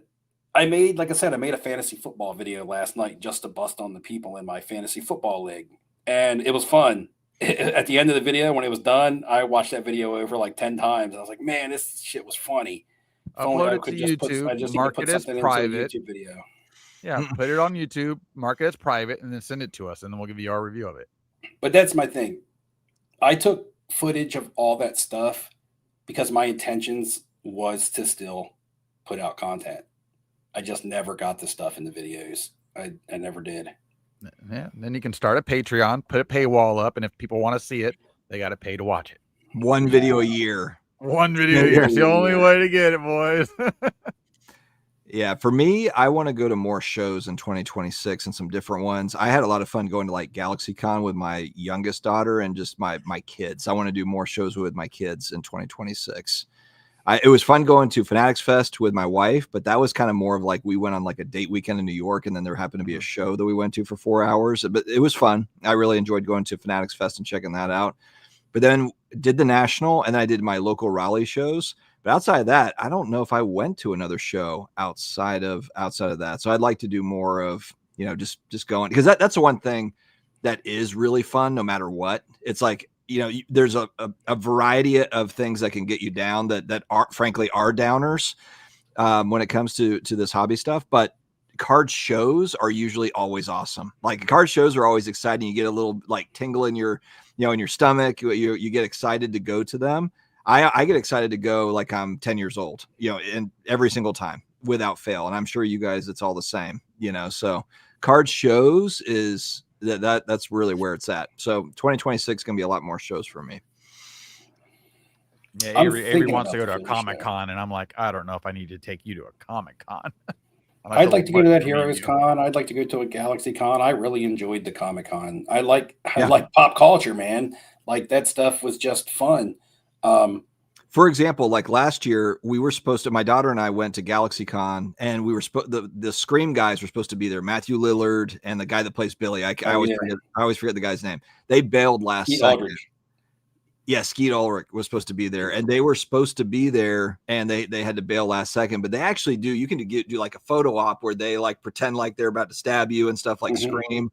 I made a fantasy football video last night just to bust on the people in my fantasy football league, and it was fun. At the end of the video, when it was done, I watched that video over like 10 times. I was like, man, this shit was funny. Upload it to YouTube, mark it as private. YouTube video. Yeah, put it on YouTube, mark it as private, and then send it to us, and then we'll give you our review of it. But that's my thing. I took footage of all that stuff because my intentions was to still put out content. I just never got the stuff in the videos. I never did. Yeah, then you can start a Patreon, put a paywall up, and if people want to see it, they got to pay to watch it. One video a year. One video a year. It's the only way to get it, boys. Yeah, for me, I want to go to more shows in 2026 and some different ones. I had a lot of fun going to like GalaxyCon with my youngest daughter and just my kids. I want to do more shows with my kids in 2026. It was fun going to Fanatics Fest with my wife, but that was kind of more of like we went on like a date weekend in New York, and then there happened to be a show that we went to for 4 hours. But it was fun. I really enjoyed going to Fanatics Fest and checking that out. But then did the National, and then I did my local Raleigh shows. But outside of that, I don't know if I went to another show outside of that. So I'd like to do more of, just going, because that's the one thing that is really fun no matter what. It's like, there's a variety of things that can get you down that are frankly are downers when it comes to this hobby stuff. But card shows are usually always awesome. Like card shows are always exciting. You get a little like tingle in your, in your stomach. You get excited to go to them. I get excited to go like I'm 10 years old, and every single time. without fail. And I'm sure you guys, it's all the same, so card shows is that's really where it's at. So 2026 is going to be a lot more shows for me. Yeah, Avery wants to go to a Comic-Con, and I'm like, I don't know if I need to take you to a Comic-Con. I'd like to go to that Heroes Con. I'd like to go to a Galaxy Con. I really enjoyed the Comic-Con. I like pop culture, man. Like that stuff was just fun. For example, like last year, we were supposed to, my daughter and I went to Galaxy Con, and we were the Scream guys were supposed to be there. Matthew Lillard and the guy that plays Billy. I always forget the guy's name. They bailed last second. Yeah, Skeet Ulrich was supposed to be there, and they were supposed to be there, and they had to bail last second. But they actually do. You can do like a photo op where they like pretend like they're about to stab you and stuff, like Scream.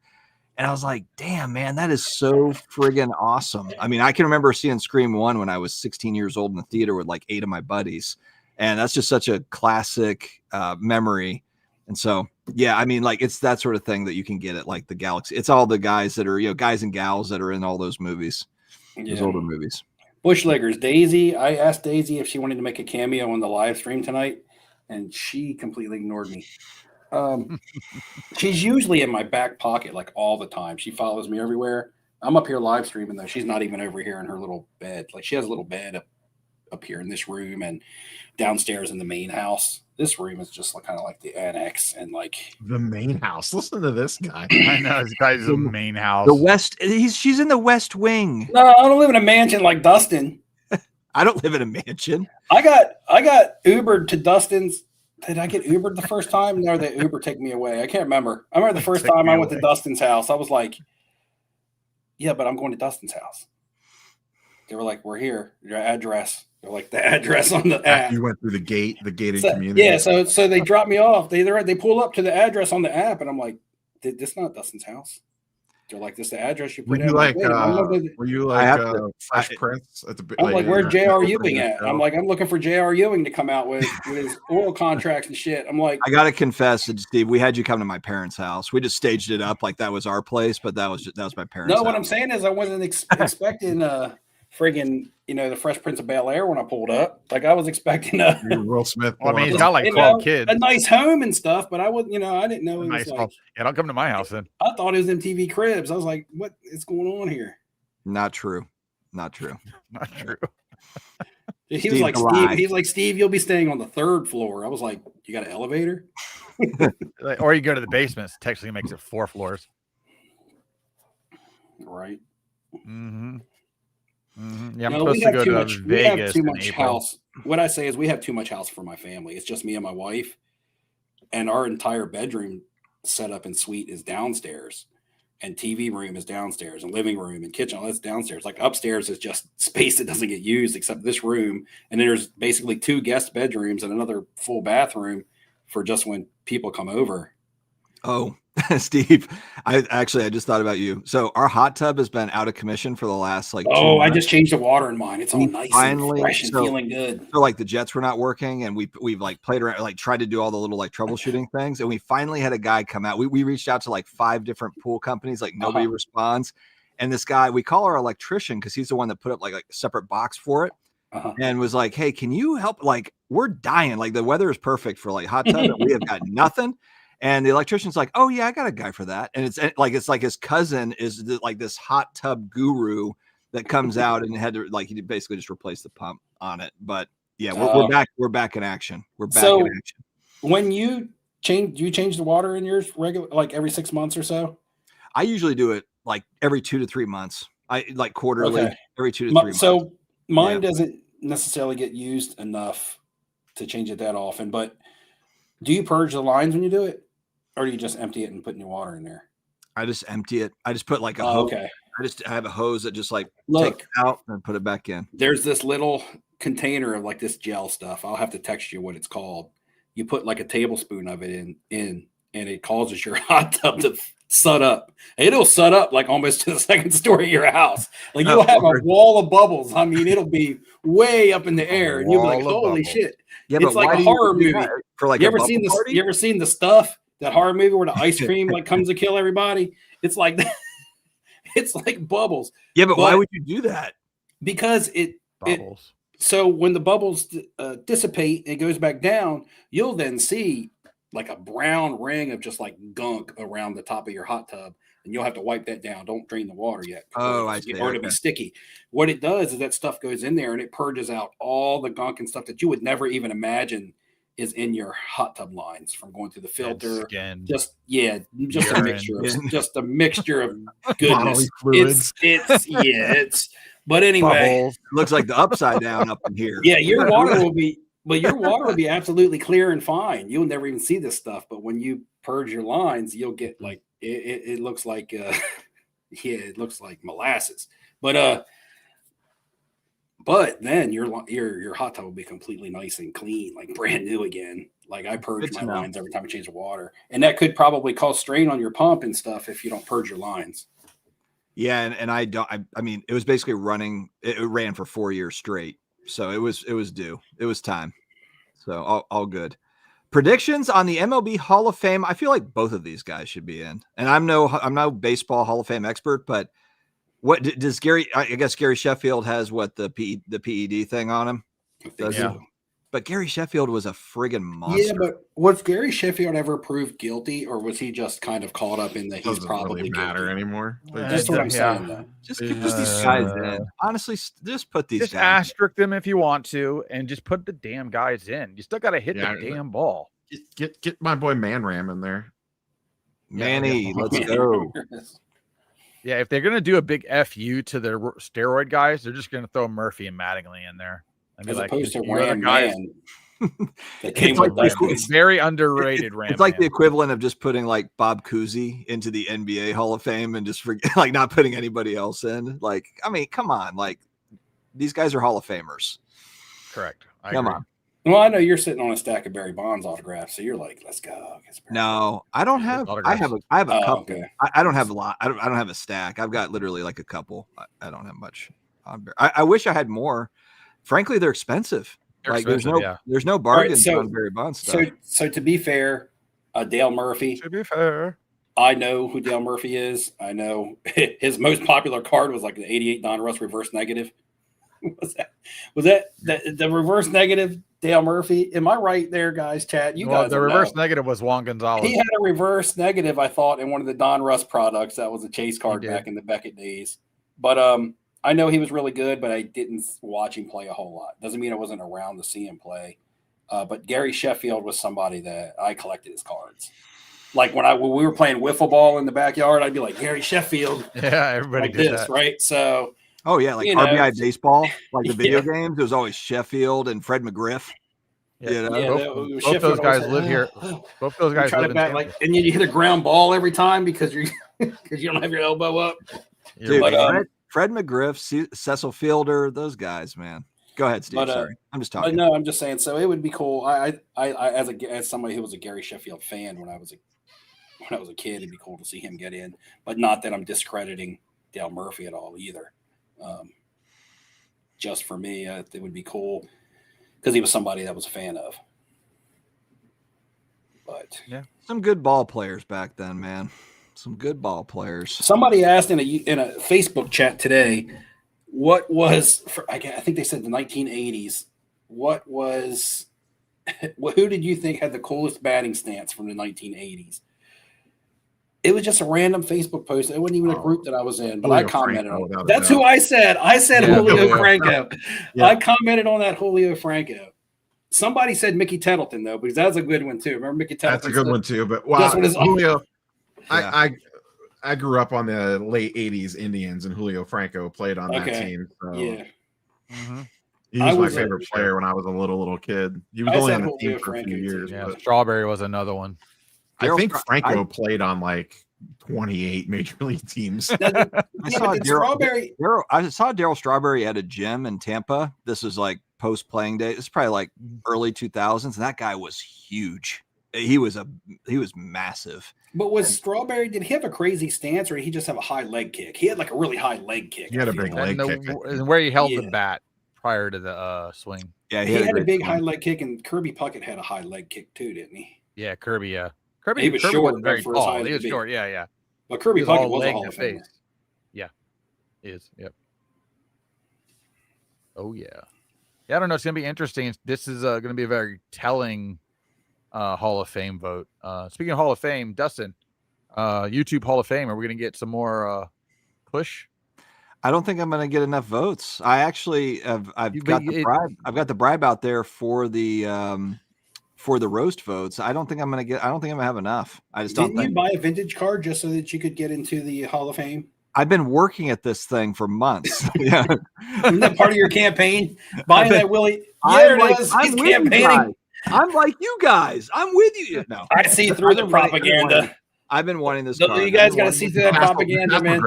And I was like, damn, man, that is so friggin' awesome. I mean, I can remember seeing Scream 1 when I was 16 years old in the theater with like 8 of my buddies. And that's just such a classic memory. And so, yeah, I mean, like it's that sort of thing that you can get at like the Galaxy. It's all the guys that are, guys and gals that are in all those movies, those older movies. Bushleggers, Daisy. I asked Daisy if she wanted to make a cameo on the live stream tonight, and she completely ignored me. She's usually in my back pocket like all the time. She follows me everywhere. I'm up here live streaming though. She's not even over here in her little bed. Like she has a little bed up here in this room and downstairs in the main house. This room is just like kind of like the annex and like the main house. Listen to this guy. I know this guy's the main house. The West. She's in the West Wing. No, I don't live in a mansion like Dustin. I don't live in a mansion. I got Ubered to Dustin's. Did I get Ubered the first time? No, the Uber take me away. I can't remember. I remember the first time I went to Dustin's house. I was like, yeah, but I'm going to Dustin's house. They were like, we're here. Your address. They're like, the address on the app. You went through the gated community. Yeah, so they dropped me off. They pull up to the address on the app, and I'm like, this is not Dustin's house. They're like, this is the address you put in. Were you like Fresh Prince at the? I'm like, where's J.R. Ewing at? I'm like, I'm looking for J.R. Ewing to come out with his oil contracts and shit. I'm like, I gotta confess, Steve, we had you come to my parents' house. We just staged it up like that was our place, but that was my parents' house. No, what I'm saying is I wasn't expecting friggin', the Fresh Prince of Bel-Air when I pulled up. Like I was expecting Will Smith. Well, I mean, he's got like 12 kids, a nice home and stuff, but I wasn't, I didn't know it was like, yeah, don't come to my house then. I thought it was MTV Cribs. I was like, what is going on here? Not true. Not true. Not true. He was like, Steve, he's like, Steve, you'll be staying on the 3rd floor. I was like, you got an elevator? Or you go to the basement. It technically makes it 4 floors. Right. Mm-hmm. Mm-hmm. Yeah, I'm no, supposed to go to Vegas. We have too much house. What I say is we have too much house for my family. It's just me and my wife, and our entire bedroom setup and suite is downstairs, and TV room is downstairs, and living room and kitchen, all that's downstairs. Like upstairs is just space that doesn't get used except this room, and then there's basically 2 guest bedrooms and another full bathroom for just when people come over. Oh, Steve, I just thought about you. So our hot tub has been out of commission for the last like 2 months. I just changed the water in mine. It's all nice and fresh and feeling good. So like the jets were not working, and we've like played around, like tried to do all the little like troubleshooting things, and we finally had a guy come out. We reached out to like 5 different pool companies, like nobody responds. And this guy, we call our electrician because he's the one that put up like a separate box for it. And was like, hey, can you help? Like, we're dying. Like the weather is perfect for like hot tub, and we have got nothing. And the electrician's like, oh yeah, I got a guy for that. And it's like his cousin is like this hot tub guru that comes out and had to like, he basically just replaced the pump on it. But yeah, we're back in action. We're back in action. When do you change the water in yours regular, like every 6 months or so? I usually do it like every 2 to 3 months. I like quarterly, every 2 to 3 months. So mine doesn't necessarily get used enough to change it that often, but do you purge the lines when you do it? Or do you just empty it and put new water in there? I just empty it. I just put like a hose. Okay. I have a hose that just like take it out and put it back in. There's this little container of like this gel stuff. I'll have to text you what it's called. You put like a tablespoon of it in and it causes your hot tub to sud up. It'll sud up like almost to the 2nd story of your house. Like you'll have a wall of bubbles. I mean, it'll be way up in the air, and you'll be like, "Holy shit!" Yeah, it's like a horror movie. For like, you ever seen this? You ever seen the Stuff? That horror movie where the ice cream like comes to kill everybody? It's like that. It's like bubbles. Yeah, but why would you do that? Because So when the bubbles dissipate and it goes back down, you'll then see like a brown ring of just like gunk around the top of your hot tub, and you'll have to wipe that down. Don't drain the water yet. Oh, I see. Or it'll be sticky. What it does is that stuff goes in there and it purges out all the gunk and stuff that you would never even imagine is in your hot tub lines from going through the filter. Just a mixture of goodness. It's but anyway, bubbles. Looks like the upside down up in here. Yeah, your water will be absolutely clear and fine. You'll never even see this stuff, but when you purge your lines, you'll get like it looks like it looks like molasses. But then your hot tub will be completely nice and clean, like brand new again. Like I purge my lines every time I change the water, and that could probably cause strain on your pump and stuff if you don't purge your lines. Yeah, and I mean, it was basically running. It ran for 4 years straight, so it was due. It was time. So all good. Predictions on the MLB Hall of Fame. I feel like both of these guys should be in. And I'm no baseball Hall of Fame expert, but what does Gary? I guess Gary Sheffield has what the PED thing on him. Does he? But Gary Sheffield was a friggin' monster. Yeah, but was Gary Sheffield ever proved guilty, or was he just kind of caught up in that he's probably really matter guilty anymore? That's what I'm saying, though. Just put these guys in. Honestly, just put these just guys asterisk them if you want to, and just put the damn guys in. You still got to hit the damn ball. Get my boy Man Ram in there. Manny, let's go. Yeah, if they're gonna do a big FU to their steroid guys, they're just gonna throw Murphy and Mattingly in there. As opposed to Ram Man. It's very underrated. It's like the equivalent of just putting like Bob Cousy into the NBA Hall of Fame and just like not putting anybody else in. Like, I mean, come on, like these guys are Hall of Famers. Correct. Come on. Well, I know you're sitting on a stack of Barry Bonds autographs, so you're like, let's go. No, I don't have. I have a couple. Okay. I don't have a lot. I don't have a stack. I've got literally like a couple. I don't have much. I wish I had more. Frankly, they're expensive. There's no bargains on Barry Bonds stuff. So to be fair, Dale Murphy. To be fair, I know who Dale Murphy is. I know his most popular card was like the '88 Don Russ reverse negative. Was that the reverse negative Dale Murphy? Am I right there, guys? Chat. The reverse negative was Juan Gonzalez. He had a reverse negative, I thought, in one of the Don Russ products. That was a chase card back in the Beckett days. But I know he was really good, but I didn't watch him play a whole lot. Doesn't mean I wasn't around to see him play. But Gary Sheffield was somebody that I collected his cards. Like when we were playing wiffle ball in the backyard, I'd be like, Gary Sheffield. Yeah, everybody like did this, that. right? So, like RBI baseball, like the video games, it was always Sheffield and Fred McGriff. Yeah, both those guys live here. Both those guys live in Tampa. And you hit a ground ball every time because you don't have your elbow up. Dude, Fred McGriff, Cecil Fielder, those guys, man. Go ahead, Steve. Sorry, I'm just talking. No, I'm just saying. So it would be cool. I as somebody who was a Gary Sheffield fan when I was a kid, it'd be cool to see him get in. But not that I'm discrediting Dale Murphy at all either. Just for me, it would be cool because he was somebody that I was a fan of. But yeah, some good ball players back then, man. Some good ball players. Somebody asked in a Facebook chat today, what was I think they said the 1980s. Who did you think had the coolest batting stance from the 1980s? It was just a random Facebook post. It wasn't even a group that I was in, but I commented on it. That's who I said. I said Julio Franco. Yeah. I commented on that Julio Franco. Somebody said Mickey Tettleton, though, because that's a good one, too. Remember Mickey Tettleton? That's a good one, too. But wow, Julio, I grew up on the late 80s Indians, and Julio Franco played on that team. So. Yeah. Mm-hmm. He was my favorite player when I was a little kid. He was only on the team for a few years. Yeah, Strawberry was another one. I think Franco played on like 28 major league teams. I saw Darryl Strawberry at a gym in Tampa. This was like post playing day. It's probably like early 2000s, and that guy was huge. He was massive. But was Strawberry? Did he have a crazy stance, or did he just have a high leg kick? He had like a really high leg kick. He had a big leg kick, and where he held the bat prior to the swing. Yeah, he had a big high leg kick, and Kirby Puckett had a high leg kick too, didn't he? Yeah, Kirby. Yeah. He was short, wasn't very tall. He was short. Yeah. But Kirby Puckett was a Hall of Famer. Yeah, he is. Yep. Oh yeah. Yeah, I don't know. It's gonna be interesting. This is gonna be a very telling Hall of Fame vote. Speaking of Hall of Fame, Dustin, YouTube Hall of Fame. Are we gonna get some more push? I don't think I'm going to get enough votes. I actually I've got the bribe out there for the roast votes. I don't think I'm going to have enough. I just Didn't you buy a vintage card just so that you could get into the Hall of Fame? I've been working at this thing for months. Yeah. Isn't that part of your campaign? Buying that Willie? Yeah, it is. He's campaigning. I'm like you guys. I'm with you. No, I see through the propaganda. I've been wanting this. You guys got to see through that propaganda, man.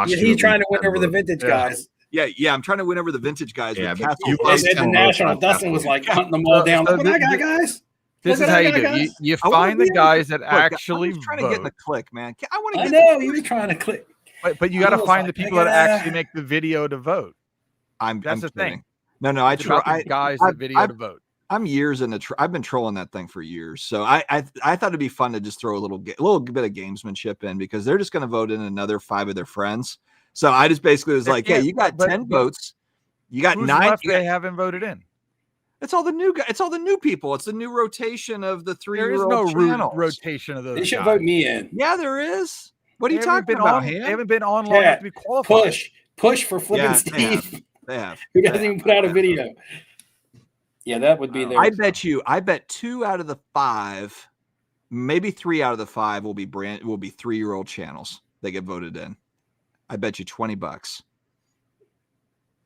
He's trying to win over the vintage guys. Yeah. I'm trying to win over the vintage guys. Yeah, at the National, Dustin was like hunting them all down. Look what I got, guys. This is how you do. You find the guys that actually vote. Trying to get in the click, man. I know you were trying to click, but you got to find the people that actually make the video to vote. That's the thing. No, I try guys that video to vote. I'm years in I've been trolling that thing for years. So I thought it'd be fun to just throw a little bit of gamesmanship in, because they're just going to vote in another 5 of their friends. So I just basically was like, hey, you got 10 votes. You got 9 left they haven't voted in. It's all the new guys. It's all the new people. It's the new rotation of the 3-year-old channels. There is no rotation of those. They should vote me in. Yeah, there is. What are you talking about? They haven't been on long enough to be qualified. Push for flipping Steve. They have. Who doesn't even put out a video. Yeah, that would be there. I bet 2 out of the 5, maybe 3 out of the 5 will be 3-year-old channels that get voted in. I bet you $20.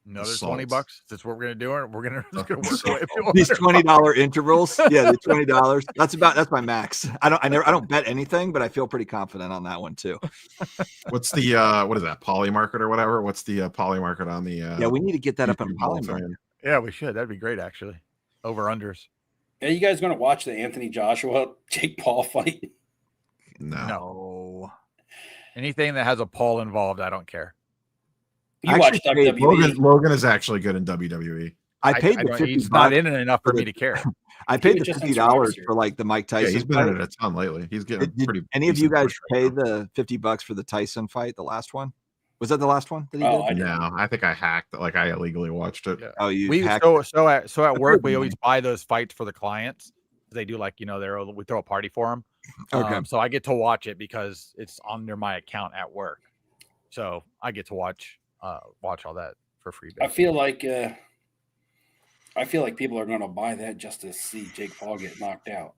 Another $20. That's what we're gonna do. We're gonna work away. These $20 intervals. Yeah, the $20. That's my max. I don't bet anything, but I feel pretty confident on that one too. What's the what is that, Polymarket or whatever? What's the Polymarket on the Yeah, we need to get that up in Polymarket. Yeah, we should. That'd be great, actually. Over unders. Are you guys gonna watch the Anthony Joshua Jake Paul fight? No. Anything that has a Paul involved, I don't care. You watch WWE. Logan is actually good in WWE. I paid the $50. He's not in it enough for me to care. I paid the $50 for like the Mike Tyson. Yeah, he's been in it a ton lately. He's getting pretty. Any of you guys pay the $50 for the Tyson fight, the last one? Was that the last one that he did? No, I think I hacked. Like I illegally watched it. Yeah. Oh, you hacked? So at work we always buy those fights for the clients. They do we throw a party for them. Okay. So I get to watch it because it's under my account at work. So I get to watch all that for free. Basically. I feel like people are going to buy that just to see Jake Paul get knocked out.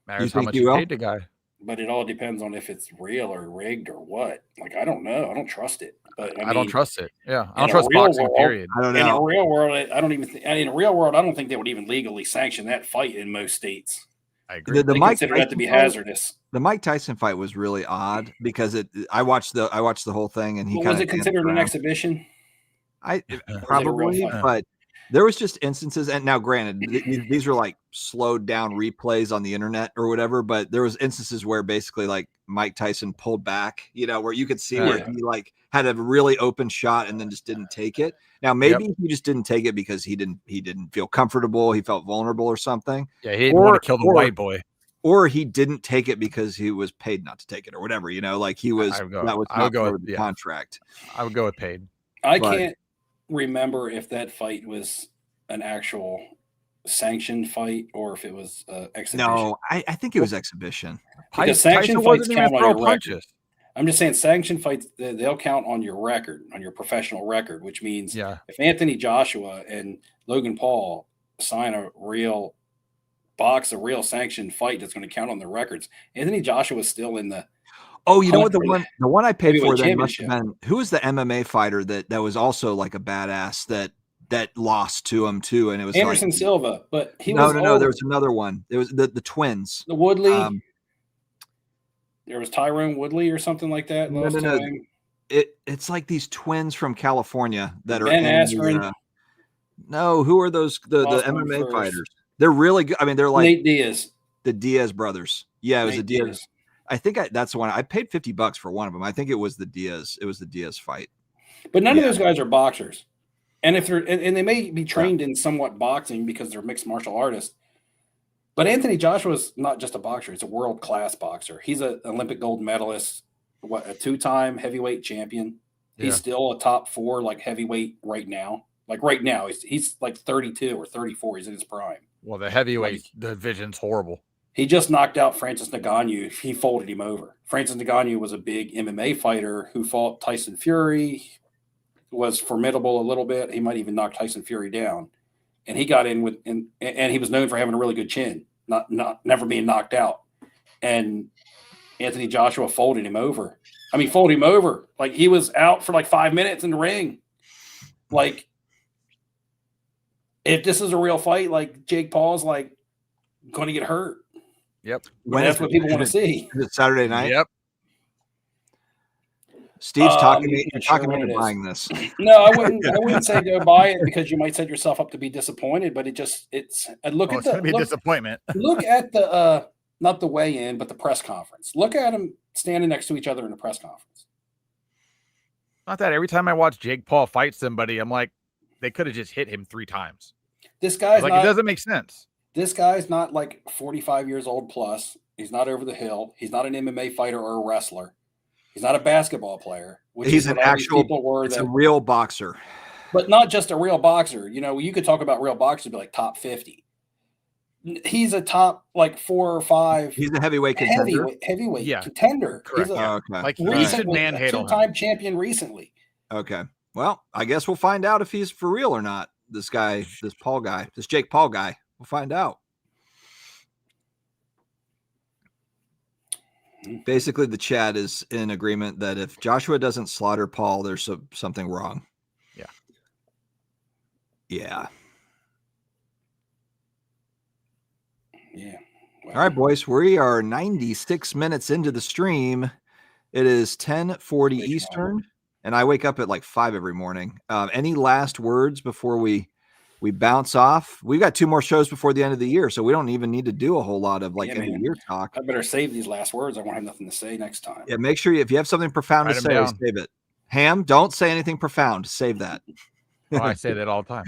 Matters how much you paid the guy. But it all depends on if it's real or rigged or what. Like, I don't know. I don't trust it. But I don't trust it. Yeah, I don't trust boxing. Period. I don't know. In a real world, I don't even. In a real world, I don't think they would even legally sanction that fight in most states. I agree. They consider that to be hazardous. The Mike Tyson fight was really odd because I watched the whole thing, and was it considered an exhibition? Probably, but there was just instances, and now granted, these were like slowed down replays on the internet or whatever, but there was instances where basically like Mike Tyson pulled back, where you could see where he like had a really open shot and then just didn't take it. Now maybe he just didn't take it because he didn't feel comfortable, he felt vulnerable or something. Yeah, he didn't want to kill the white boy. Or he didn't take it because he was paid not to take it or whatever, like he was that was not part of the contract. I would go with paid. I can't remember if that fight was an actual sanctioned fight or if it was exhibition. No, I think it was exhibition. Because sanctioned fights count on your record. I'm just saying sanctioned fights, they'll count on your record, on your professional record, which means if Anthony Joshua and Logan Paul sign a real sanctioned fight that's going to count on their records, Anthony Joshua was still in the you know what, the one I paid for then must have been, who was the MMA fighter that was also like a badass that lost to him too, and it was Anderson Silva, but he no, there was another one. It was the twins, the Woodley. There was Tyrone Woodley or something like that. No. It's like these twins from California that Ben are Askren. No, who are those? The MMA fighters. They're really good. I mean, they're like Nate Diaz, the Diaz brothers. Yeah, it was Nate the Diaz. I think that's the one. I paid $50 for one of them. I think it was the Diaz. It was the Diaz fight. But none of those guys are boxers, and if they're and they may be trained in somewhat boxing because they're mixed martial artists. But Anthony Joshua is not just a boxer; he's a world-class boxer. He's an Olympic gold medalist, a 2-time heavyweight champion. Yeah. He's still a top 4 like heavyweight right now. Like right now, he's like 32 or 34. He's in his prime. Well, the heavyweight division's horrible. He just knocked out Francis Ngannou. He folded him over. Francis Ngannou was a big MMA fighter who fought Tyson Fury, was formidable a little bit. He might even knock Tyson Fury down. And he got in with and he was known for having a really good chin, never being knocked out. And Anthony Joshua folded him over. I mean, folded him over. Like he was out for like 5 minutes in the ring. Like if this is a real fight, like Jake Paul's like going to get hurt. Yep. That's what people want to see. Is it Saturday night? Yep. Steve's talking me into buying this. No, I wouldn't say go buy it because you might set yourself up to be disappointed. But it's look at the disappointment. Look at the not the weigh-in, but the press conference. Look at them standing next to each other in the press conference. Not that every time I watch Jake Paul fight somebody, I'm like, they could have just hit him 3 times. This guy's like, it doesn't make sense. This guy's not like 45 years old plus. He's not over the hill. He's not an MMA fighter or a wrestler. He's not a basketball player. He's an actual, a real boxer. But not just a real boxer. You know, you could talk about real boxers, be like top 50. He's a top like 4 or 5. He's a heavyweight contender. Heavyweight contender. Correct. He's like he should manhandle him. 2-time champion recently. Okay. Well, I guess we'll find out if he's for real or not. This guy, this Paul guy, this Jake Paul guy. We'll find out. Basically, the chat is in agreement that if Joshua doesn't slaughter Paul, there's something wrong. Yeah. Yeah. Yeah. Well, all right, boys. We are 96 minutes into the stream. It is 10:40 Eastern, and I wake up at like 5 every morning. Any last words before we bounce off? We've got 2 more shows before the end of the year, so we don't even need to do a whole lot of end of year talk. I better save these last words. I won't have nothing to say next time. Yeah, make sure if you have something profound to say, save it. Ham, don't say anything profound. Save that. I say that all the time.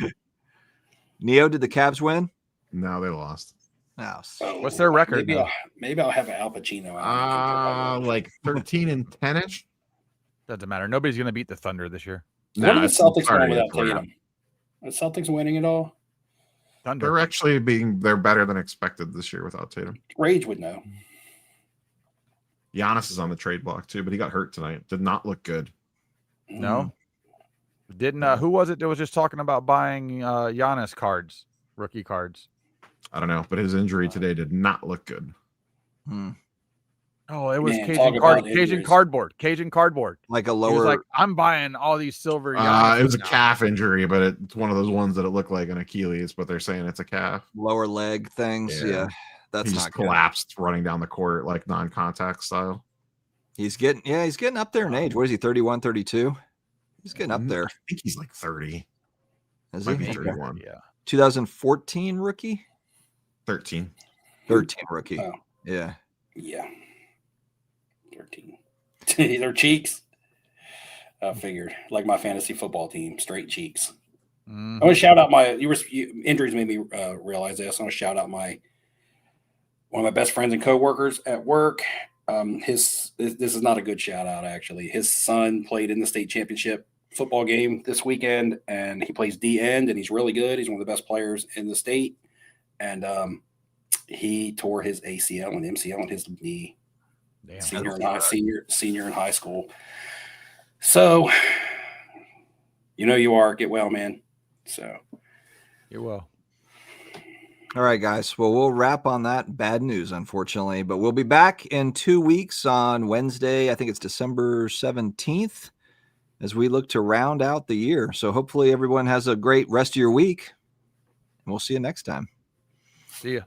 Neo, did the Cavs win? No, they lost. No. What's their record? Maybe I'll have an Al Pacino out. Like 13-10-ish. Doesn't matter. Nobody's going to beat the Thunder this year. What are the Celtics win without Tatum? Are the Celtics winning at all? Thunder. They're actually they're better than expected this year without Tatum. Rage would know. Giannis is on the trade block too, but he got hurt tonight. Did not look good. No. Didn't who was it that was just talking about buying Giannis cards, rookie cards? I don't know, but his injury today did not look good. Oh, it was Cajun cardboard. Like a lower. He was like, I'm buying all these silver. It was a calf injury, but it's one of those ones that it looked like an Achilles, but they're saying it's a calf. Lower leg things. Yeah. That's he not just collapsed running down the court like non-contact style. He's getting up there in age. What is he, 31, 32? He's getting up there. I think he's like 30. Is Might he? be 31. Yeah. 2014 rookie? 13 rookie. Oh. Yeah. Yeah. 13. Their cheeks. I figured. Like my fantasy football team, straight cheeks. I want to shout out injuries made me realize this. I want to shout out one of my best friends and coworkers at work. This is not a good shout out, actually. His son played in the state championship football game this weekend, and he plays D end, and he's really good. He's one of the best players in the state. And he tore his ACL and MCL in his knee. Damn, senior in high school. So, you are. Get well, man. So, you will. All right, guys. Well, we'll wrap on that bad news, unfortunately, but we'll be back in 2 weeks on Wednesday. I think it's December 17th as we look to round out the year. So hopefully everyone has a great rest of your week, and we'll see you next time. See ya.